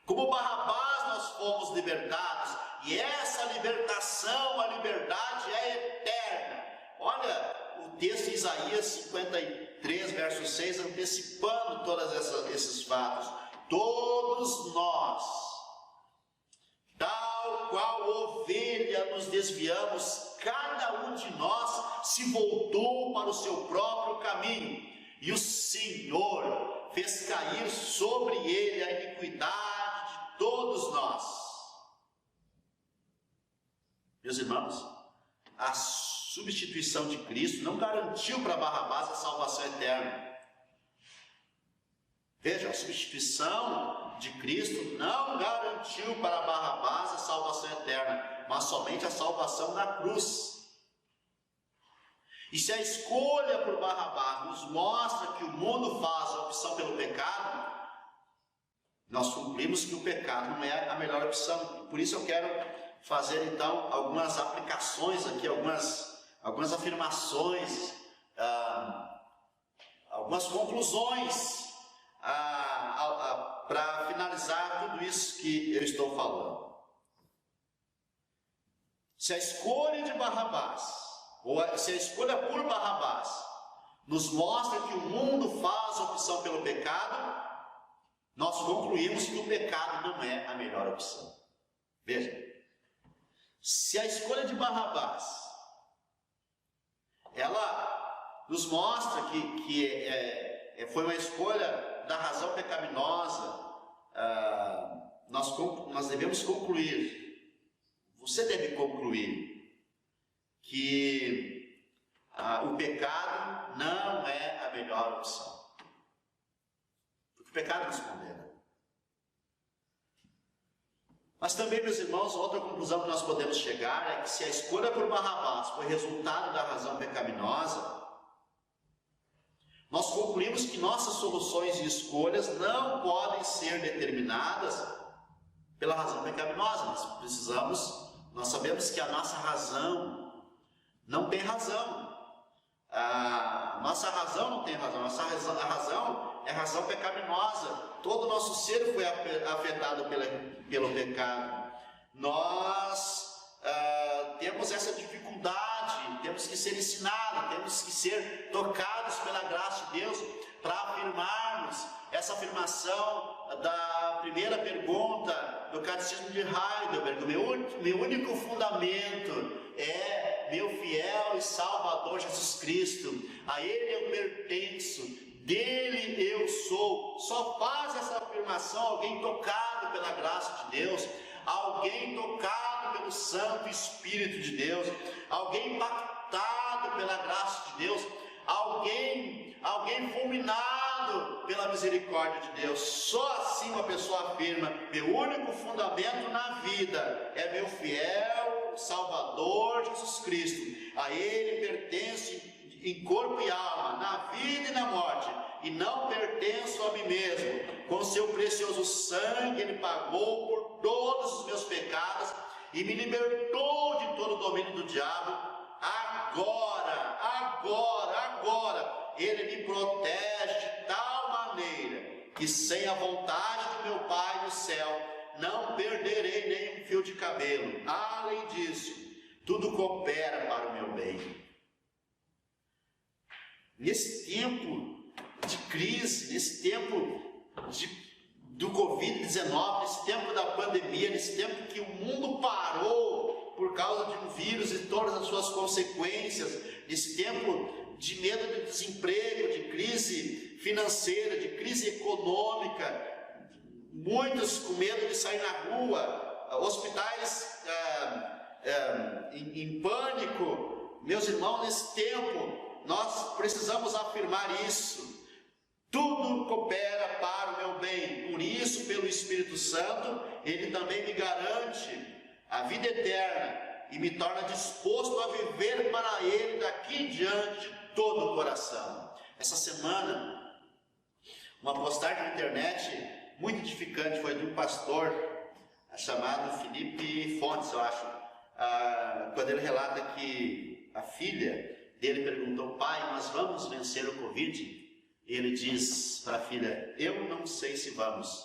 Como Barrabás nós fomos libertados, e essa libertação, a liberdade é eterna. Olha o texto de Isaías 53, verso 6, antecipando todos esses fatos. Todos nós, tal qual ovelha nos desviamos, cada um de nós se voltou para o seu próprio caminho, e o Senhor fez cair sobre ele a iniquidade de todos nós. Meus irmãos, a substituição de Cristo não garantiu para Barrabás a salvação eterna. Veja, a substituição de Cristo não garantiu para Barrabás a salvação eterna, mas somente a salvação na cruz. E se a escolha por Barrabás nos mostra que o mundo faz a opção pelo pecado, nós concluímos que o pecado não é a melhor opção. Por isso eu quero fazer então algumas aplicações aqui, algumas afirmações, algumas conclusões para finalizar tudo isso que eu estou falando. Se a escolha de Barrabás, ou se a escolha por Barrabás nos mostra que o mundo faz a opção pelo pecado, nós concluímos que o pecado não é a melhor opção. Veja, se a escolha de Barrabás, ela nos mostra que foi uma escolha da razão pecaminosa, nós devemos concluir, você deve concluir, que o pecado não é a melhor opção. Porque o pecado nos condena. Mas também, meus irmãos, outra conclusão que nós podemos chegar é que se a escolha por Barrabás foi resultado da razão pecaminosa, nós concluímos que nossas soluções e escolhas não podem ser determinadas pela razão pecaminosa. Nós sabemos que a nossa razão não tem razão. A nossa razão não tem razão. A razão é razão pecaminosa. Todo o nosso ser foi afetado pelo pecado. Nós temos essa dificuldade, temos que ser ensinados, temos que ser tocados pela graça de Deus para afirmarmos essa afirmação da primeira pergunta do Catecismo de Heidelberg. Meu único fundamento é meu fiel e Salvador Jesus Cristo. A Ele eu pertenço, dele eu sou. Só faz essa afirmação alguém tocado pela graça de Deus, alguém tocado pelo Santo Espírito de Deus, alguém impactado pela graça de Deus, alguém fulminado pela misericórdia de Deus. Só assim uma pessoa afirma: meu único fundamento na vida é meu fiel Salvador Jesus Cristo. A Ele pertenço em corpo e alma, na vida e na morte, e não pertenço a mim mesmo. Com seu precioso sangue Ele pagou por todos os meus pecados e me libertou de todo o domínio do diabo. Agora Ele me protege de tal maneira que sem a vontade do meu Pai no céu não perderei nem um fio de cabelo. Além disso, tudo coopera para o meu bem. Nesse tempo de crise, nesse tempo do Covid-19, nesse tempo da pandemia, nesse tempo que o mundo parou por causa de um vírus e todas as suas consequências, nesse tempo de medo de desemprego, de crise financeira, de crise econômica, muitos com medo de sair na rua, hospitais em pânico. Meus irmãos, nesse tempo nós precisamos afirmar isso. Tudo coopera para o meu bem. Por isso, pelo Espírito Santo, Ele também me garante a vida eterna e me torna disposto a viver para Ele daqui em diante de todo o coração. Essa semana, uma postagem na internet muito edificante foi de um pastor chamado Felipe Fontes, eu acho, quando ele relata que a filha dele perguntou: pai, nós vamos vencer o Covid? Ele diz para a filha: eu não sei se vamos,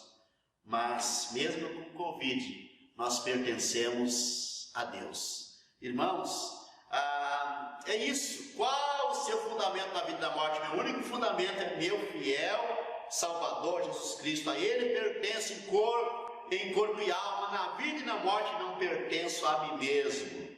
mas mesmo com o Covid, nós pertencemos a Deus. Irmãos, é isso. Qual o seu fundamento na vida e na morte? Meu único fundamento é meu fiel Salvador Jesus Cristo. A Ele pertence em corpo e alma, na vida e na morte não pertenço a mim mesmo.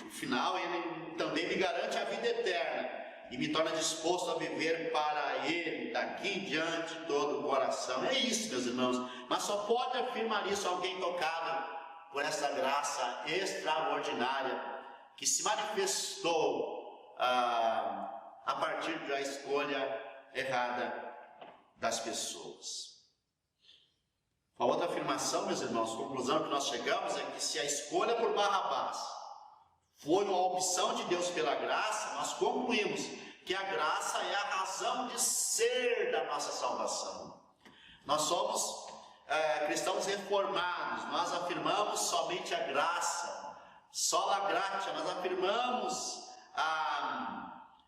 No final, Ele também me garante a vida eterna e me torna disposto a viver para Ele daqui em diante todo o coração. É isso, meus irmãos. Mas só pode afirmar isso alguém tocado por essa graça extraordinária que se manifestou a partir da escolha errada das pessoas. A outra afirmação, meus irmãos, conclusão que nós chegamos é que se a escolha por Barrabás foi uma opção de Deus pela graça, nós concluímos que a graça é a razão de ser da nossa salvação. Nós somos cristãos reformados, nós afirmamos somente a graça, sola gratia, nós afirmamos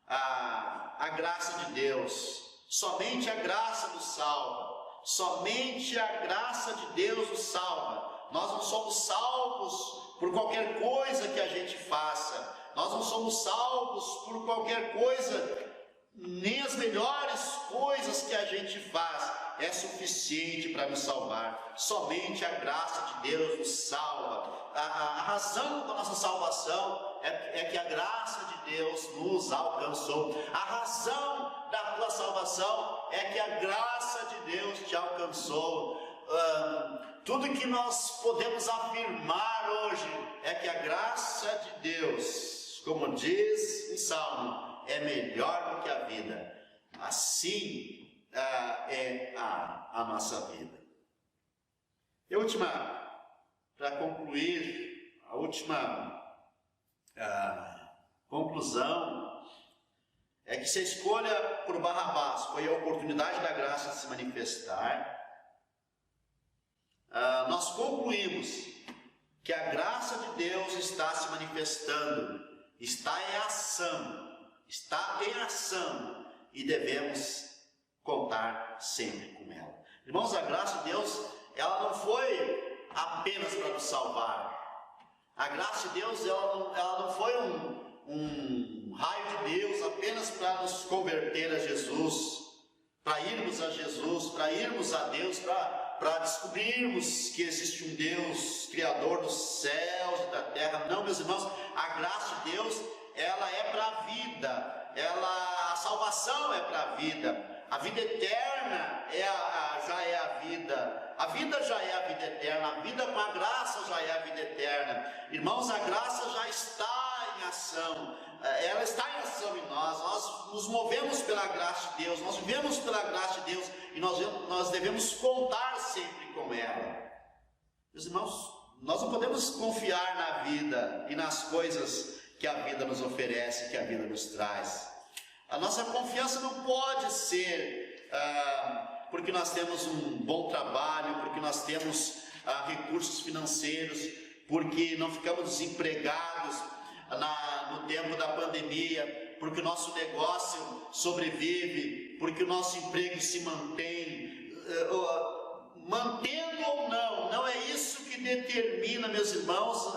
a graça de Deus, somente a graça nos salva, somente a graça de Deus nos salva. Nós não somos salvos por qualquer coisa que a gente faça, nós não somos salvos por qualquer coisa, nem as melhores coisas que a gente faz é suficiente para nos salvar. Somente a graça de Deus nos salva. A razão da nossa salvação é que a graça de Deus nos alcançou. A razão da tua salvação é que a graça de Deus te alcançou. Tudo que nós podemos afirmar hoje é que a graça de Deus, como diz o Salmo, é melhor do que a vida. Assim é a nossa vida. E para concluir, a última conclusão é que se a escolha por Barrabás foi a oportunidade da graça de se manifestar, nós concluímos que a graça de Deus está se manifestando, está em ação e devemos contar sempre com ela. Irmãos, a graça de Deus, ela não foi apenas para nos salvar. A graça de Deus, ela não foi um raio de Deus apenas para nos converter a Jesus, para irmos a Jesus, para irmos a Deus, para descobrirmos que existe um Deus, Criador dos céus e da terra. Não, meus irmãos, a graça de Deus, ela é para a vida, a salvação é para a vida. A vida eterna já é a vida. A vida já é a vida eterna. A vida com a graça já é a vida eterna. Irmãos, a graça já está em ação. Ela está em ação em nós. Nós nos movemos pela graça de Deus. Nós vivemos pela graça de Deus. E nós devemos contar sempre com ela. Meus irmãos, nós não podemos confiar na vida e nas coisas que a vida nos oferece, que a vida nos traz. A nossa confiança não pode ser porque nós temos um bom trabalho, porque nós temos recursos financeiros, porque não ficamos desempregados no tempo da pandemia, porque o nosso negócio sobrevive, porque o nosso emprego se mantém. Mantendo ou não é isso que determina, meus irmãos,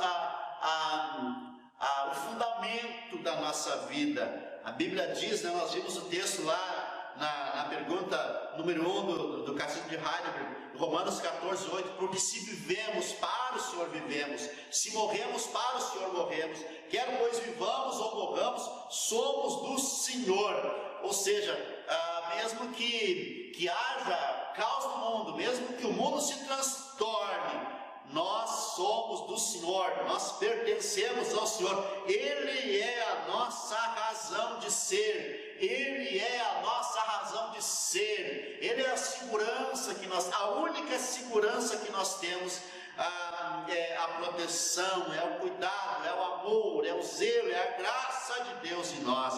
o fundamento da nossa vida. A Bíblia diz, nós vimos o texto lá na pergunta número 1 do Catecismo de Heidelberg, Romanos 14, 8, porque se vivemos, para o Senhor vivemos, se morremos, para o Senhor morremos, quer pois vivamos ou morramos, somos do Senhor. Ou seja, mesmo que haja caos no mundo, mesmo que o mundo se transtorne, nós somos do Senhor, nós pertencemos ao Senhor. Ele é a nossa razão de ser, Ele é a nossa razão de ser, Ele é a segurança a única segurança que nós temos, é a proteção, é o cuidado, é o amor, é o zelo, é a graça de Deus em nós.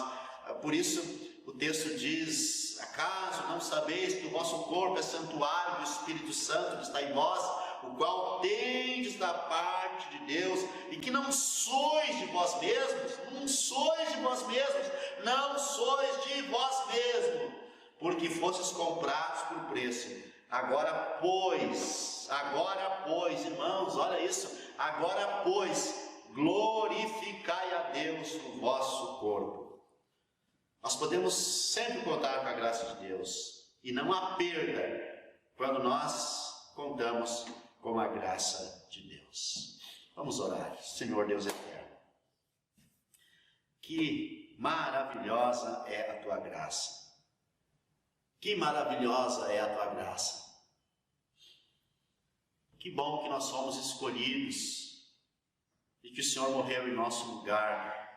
Por isso, O texto diz: acaso não sabeis que o vosso corpo é santuário do Espírito Santo que está em vós, o qual tendes da parte de Deus, e que não sois de vós mesmos, não sois de vós mesmos, porque fostes comprados por preço. Agora, pois, irmãos, olha isso, agora, pois, glorificai a Deus no vosso corpo. Nós podemos sempre contar com a graça de Deus, e não há perda quando nós contamos com a graça de Deus. Vamos orar. Senhor Deus eterno, que maravilhosa é a tua graça. Que maravilhosa é a tua graça. Que bom que nós somos escolhidos e que o Senhor morreu em nosso lugar.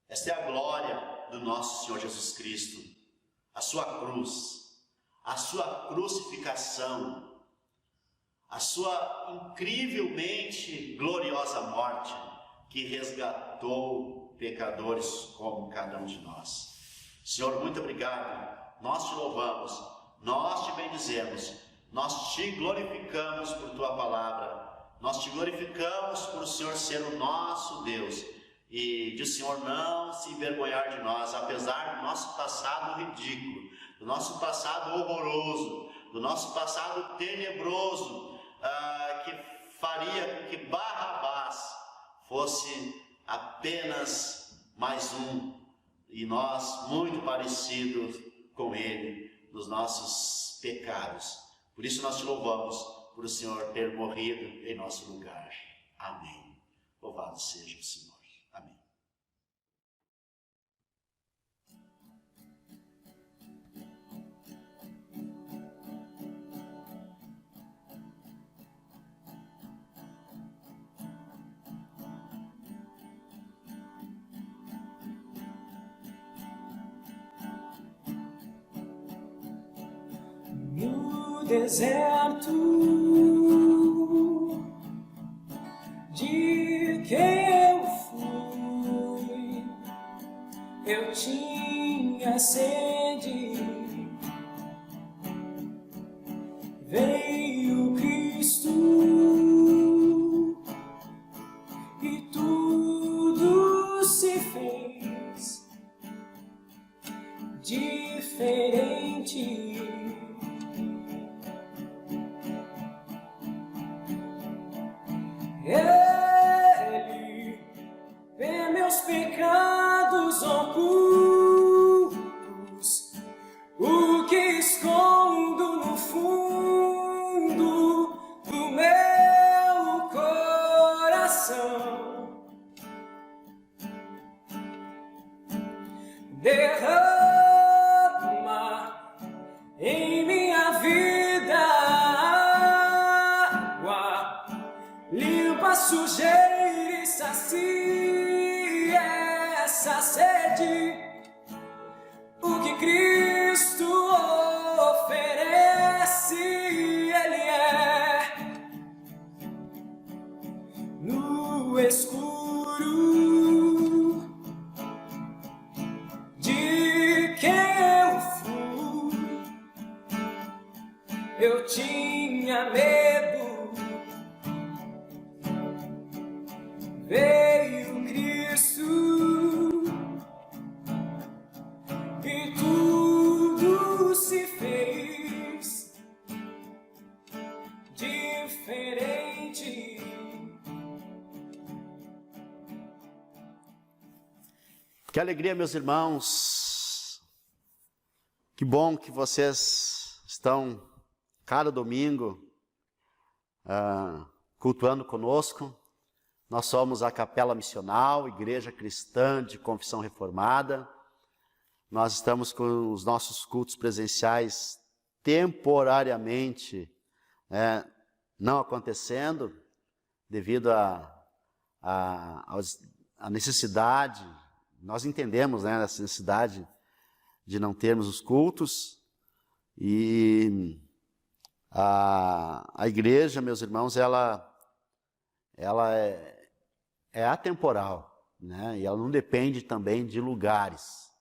Esta é a glória do nosso Senhor Jesus Cristo, a sua cruz, a sua crucificação, a sua incrivelmente gloriosa morte que resgatou pecadores como cada um de nós. Senhor, muito obrigado. Nós te louvamos, nós te bendizemos, nós te glorificamos por tua palavra, nós te glorificamos por o Senhor ser o nosso Deus e de o Senhor não se envergonhar de nós, apesar do nosso passado ridículo, do nosso passado horroroso, do nosso passado tenebroso, que faria com que Barrabás fosse apenas mais um e nós muito parecidos com ele nos nossos pecados. Por isso nós te louvamos por o Senhor ter morrido em nosso lugar. Amém. Louvado seja o Senhor. Amém. No deserto de que eu fui, eu tinha sede. Veio Cristo e tudo se fez diferente. Ele vê meus pecados ocultos, o que escondo no fundo do meu coração. Derrama em minha vida água, limpa a sujeira e sacia essa sede. O que Cristo oferece, Ele é. No escuro de quem eu fui, eu tinha medo. Veio Cristo e tudo se fez diferente. Que alegria, meus irmãos. Que bom que vocês estão cada domingo cultuando conosco. Nós somos a Capela Missional, Igreja Cristã de Confissão Reformada. Nós estamos com os nossos cultos presenciais temporariamente não acontecendo, devido à necessidade. Nós entendemos, essa necessidade de não termos os cultos. E a igreja, meus irmãos, ela é atemporal, e ela não depende também de lugares.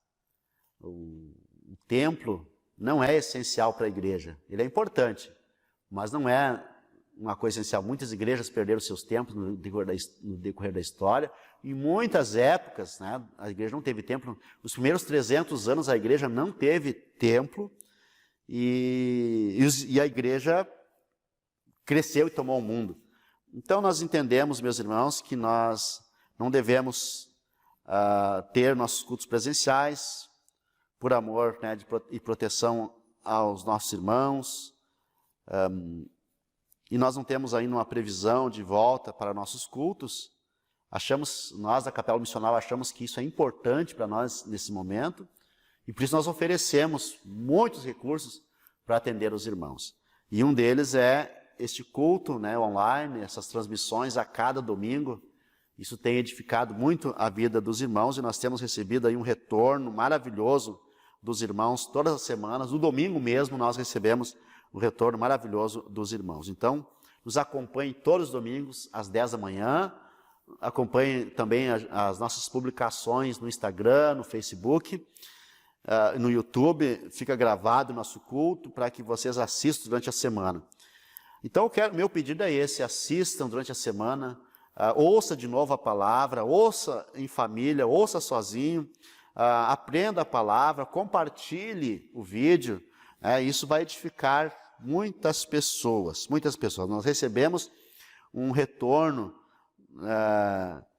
o templo não é essencial para a igreja. Ele é importante, mas não é uma coisa essencial. Muitas igrejas perderam seus templos no decorrer da história. Em muitas épocas, né, a igreja não teve templo. Nos primeiros 300 anos a igreja não teve templo e a igreja cresceu e tomou o mundo. Então nós entendemos, meus irmãos, que nós não devemos ter nossos cultos presenciais por amor, né, e proteção aos nossos irmãos. E nós não temos ainda uma previsão de volta para nossos cultos. Nós da Capela Missional achamos que isso é importante para nós nesse momento, e por isso nós oferecemos muitos recursos para atender os irmãos. E um deles é este culto, né, online, essas transmissões a cada domingo. Isso tem edificado muito a vida dos irmãos, e nós temos recebido aí um retorno maravilhoso dos irmãos todas as semanas. No domingo mesmo nós recebemos o retorno maravilhoso dos irmãos. Então, nos acompanhe todos os domingos às 10 da manhã, acompanhe também as nossas publicações no Instagram, no Facebook, no YouTube, fica gravado o nosso culto para que vocês assistam durante a semana. Então, meu pedido é esse: assistam durante a semana, ouça de novo a palavra, ouça em família, ouça sozinho, aprenda a palavra, compartilhe o vídeo, isso vai edificar muitas pessoas. Nós recebemos um retorno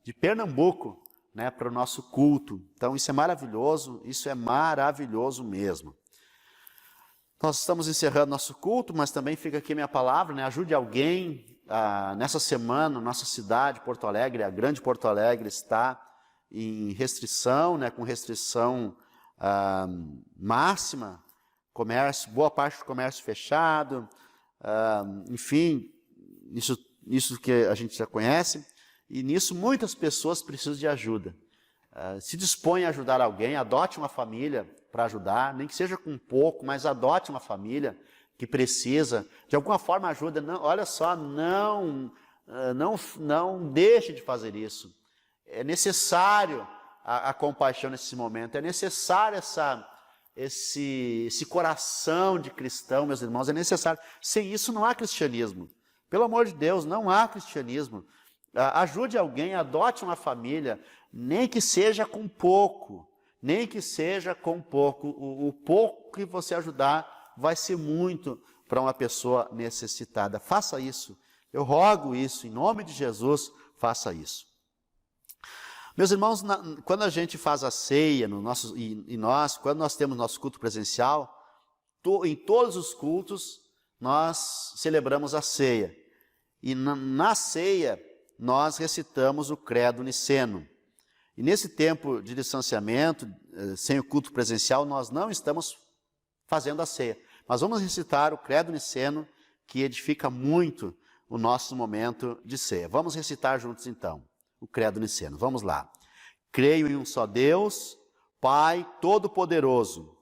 de Pernambuco, né, para o nosso culto. Então isso é maravilhoso mesmo. Nós estamos encerrando nosso culto, mas também fica aqui minha palavra, né, ajude alguém. Nessa semana, nossa cidade, Porto Alegre, a grande Porto Alegre, está em restrição, né, com restrição máxima, boa parte do comércio fechado, enfim, isso que a gente já conhece, e nisso muitas pessoas precisam de ajuda. Se dispõe a ajudar alguém, adote uma família para ajudar, nem que seja com pouco, mas adote uma família que precisa, de alguma forma ajuda. Não, olha só, não deixe de fazer isso. É necessário a compaixão nesse momento, é necessário esse coração de cristão, meus irmãos, é necessário. Sem isso não há cristianismo. Pelo amor de Deus, não há cristianismo. Ajude alguém, adote uma família, nem que seja com pouco, o pouco que você ajudar vai ser muito para uma pessoa necessitada. Faça isso, eu rogo isso, em nome de Jesus, faça isso. Meus irmãos, quando a gente faz a ceia, quando nós temos nosso culto presencial, em todos os cultos nós celebramos a ceia. E na ceia nós recitamos o credo niceno. E nesse tempo de distanciamento, sem o culto presencial, nós não estamos fazendo a ceia. Mas vamos recitar o credo niceno, que edifica muito o nosso momento de ceia. Vamos recitar juntos então o credo niceno. Vamos lá. Creio em um só Deus, Pai Todo-Poderoso,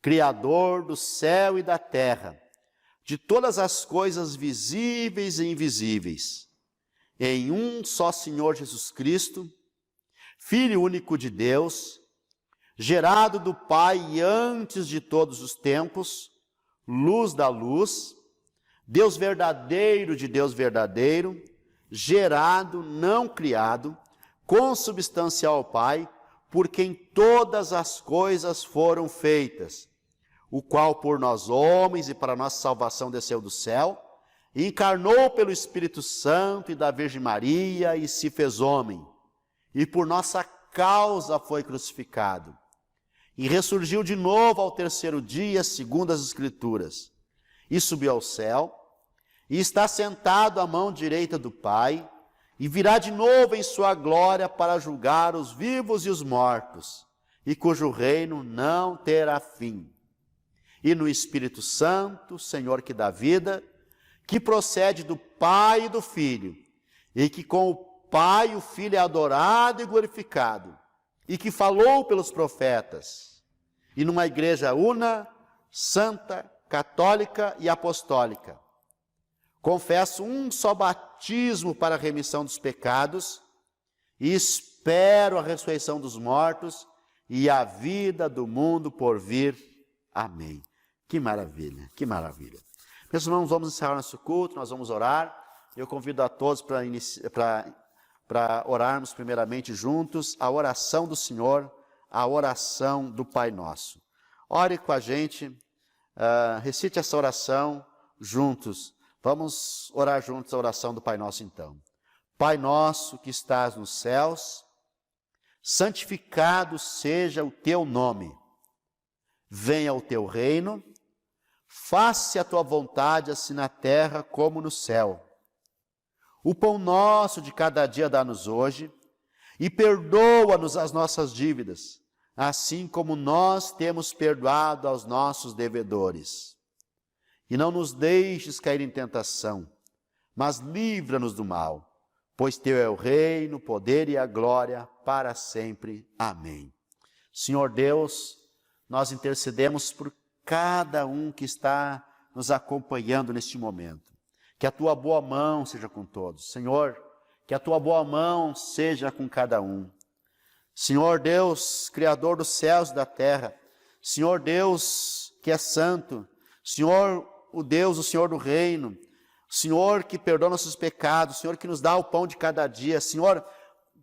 Criador do céu e da terra, de todas as coisas visíveis e invisíveis, em um só Senhor Jesus Cristo, Filho único de Deus, gerado do Pai antes de todos os tempos, luz da luz, Deus verdadeiro de Deus verdadeiro, gerado, não criado, consubstancial ao Pai, por quem todas as coisas foram feitas, o qual por nós homens e para nossa salvação desceu do céu, e encarnou pelo Espírito Santo e da Virgem Maria e se fez homem, e por nossa causa foi crucificado, e ressurgiu de novo ao terceiro dia, segundo as Escrituras, e subiu ao céu, e está sentado à mão direita do Pai, e virá de novo em sua glória para julgar os vivos e os mortos, e cujo reino não terá fim. E no Espírito Santo, Senhor que dá vida, que procede do Pai e do Filho, e que com o Pai e o Filho é adorado e glorificado, e que falou pelos profetas, e numa igreja una, santa, católica e apostólica. Confesso um só batismo para a remissão dos pecados, e espero a ressurreição dos mortos e a vida do mundo por vir. Amém. Que maravilha, que maravilha. Meus irmãos, vamos encerrar nosso culto, nós vamos orar. Eu convido a todos para orarmos primeiramente juntos a oração do Senhor, a oração do Pai Nosso. Ore com a gente, recite essa oração juntos. Vamos orar juntos a oração do Pai Nosso então. Pai nosso que estás nos céus, santificado seja o teu nome. Venha o teu reino, faça-se a tua vontade assim na terra como no céu. O pão nosso de cada dia dá-nos hoje, e perdoa-nos as nossas dívidas, assim como nós temos perdoado aos nossos devedores. E não nos deixes cair em tentação, mas livra-nos do mal, pois teu é o reino, o poder e a glória para sempre. Amém. Senhor Deus, nós intercedemos por cada um que está nos acompanhando neste momento. Que a tua boa mão seja com todos. Senhor, que a tua boa mão seja com cada um. Senhor Deus, Criador dos céus e da terra, Senhor Deus que é santo, Senhor o Deus, o Senhor do reino, Senhor que perdoa nossos pecados, Senhor que nos dá o pão de cada dia, Senhor,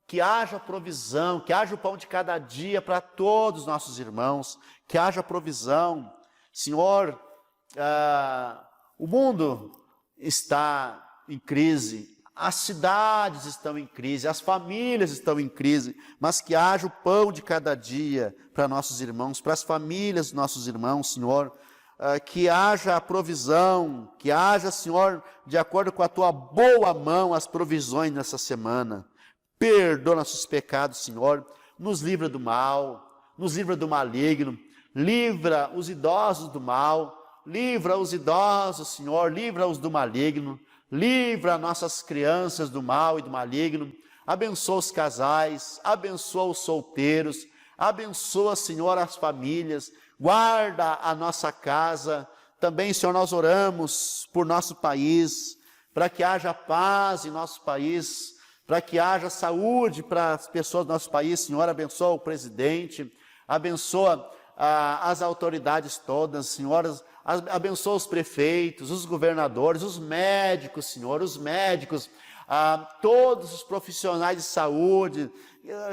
que haja provisão, que haja o pão de cada dia para todos os nossos irmãos, que haja provisão. Senhor, o mundo está em crise, as cidades estão em crise, as famílias estão em crise, mas que haja o pão de cada dia para nossos irmãos, para as famílias dos nossos irmãos, Senhor, que haja a provisão, que haja, Senhor, de acordo com a tua boa mão, as provisões nessa semana. Perdoa nossos pecados, Senhor, nos livra do mal, nos livra do maligno, livra os idosos do mal, livra os idosos, Senhor, livra-os do maligno, livra nossas crianças do mal e do maligno, abençoa os casais, abençoa os solteiros, abençoa, Senhor, as famílias, guarda a nossa casa. Também, Senhor, nós oramos por nosso país, para que haja paz em nosso país, para que haja saúde para as pessoas do nosso país. Senhor, abençoa o presidente, abençoa as autoridades todas, Senhor, abençoa os prefeitos, os governadores, os médicos, Senhor, os médicos, todos os profissionais de saúde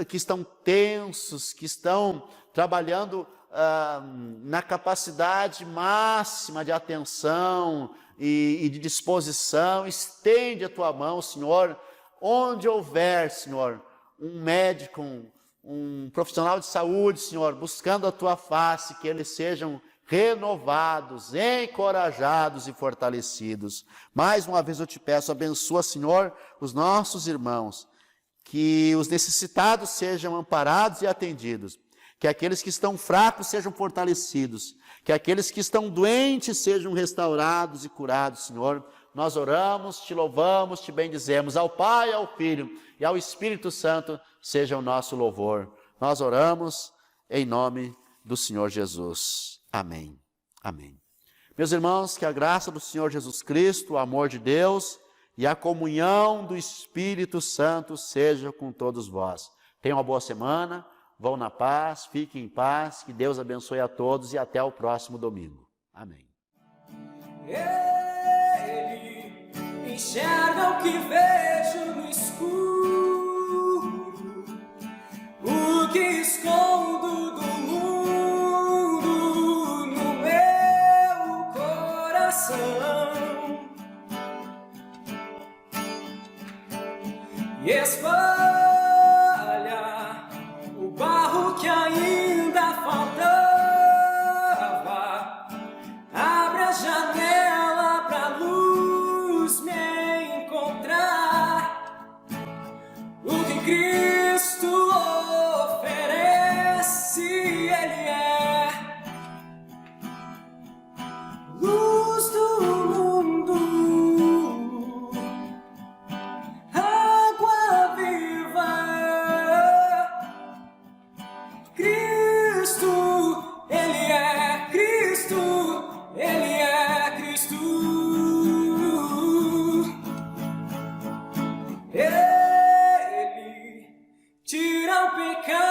que estão tensos, que estão trabalhando na capacidade máxima de atenção e de disposição. Estende a tua mão, Senhor, onde houver, Senhor, um médico, um profissional de saúde, Senhor, buscando a tua face, que eles sejam renovados, encorajados e fortalecidos. Mais uma vez eu te peço, abençoa, Senhor, os nossos irmãos, que os necessitados sejam amparados e atendidos, que aqueles que estão fracos sejam fortalecidos, que aqueles que estão doentes sejam restaurados e curados, Senhor. Nós oramos, te louvamos, te bendizemos. Ao Pai, ao Filho e ao Espírito Santo seja o nosso louvor. Nós oramos em nome do Senhor Jesus. Amém. Amém. Meus irmãos, que a graça do Senhor Jesus Cristo, o amor de Deus e a comunhão do Espírito Santo seja com todos vós. Tenham uma boa semana, vão na paz, fiquem em paz, que Deus abençoe a todos e até o próximo domingo. Amém. Ele enxerga o que vejo no escuro, o que escondo do mundo no meu coração, e espalha o barro que ainda faltava, abre a janela pra luz me encontrar. O que Cristo oferece, Ele é luz do mundo, água viva. Cristo, Ele é Cristo, Ele é Cristo. Ele tira o pecado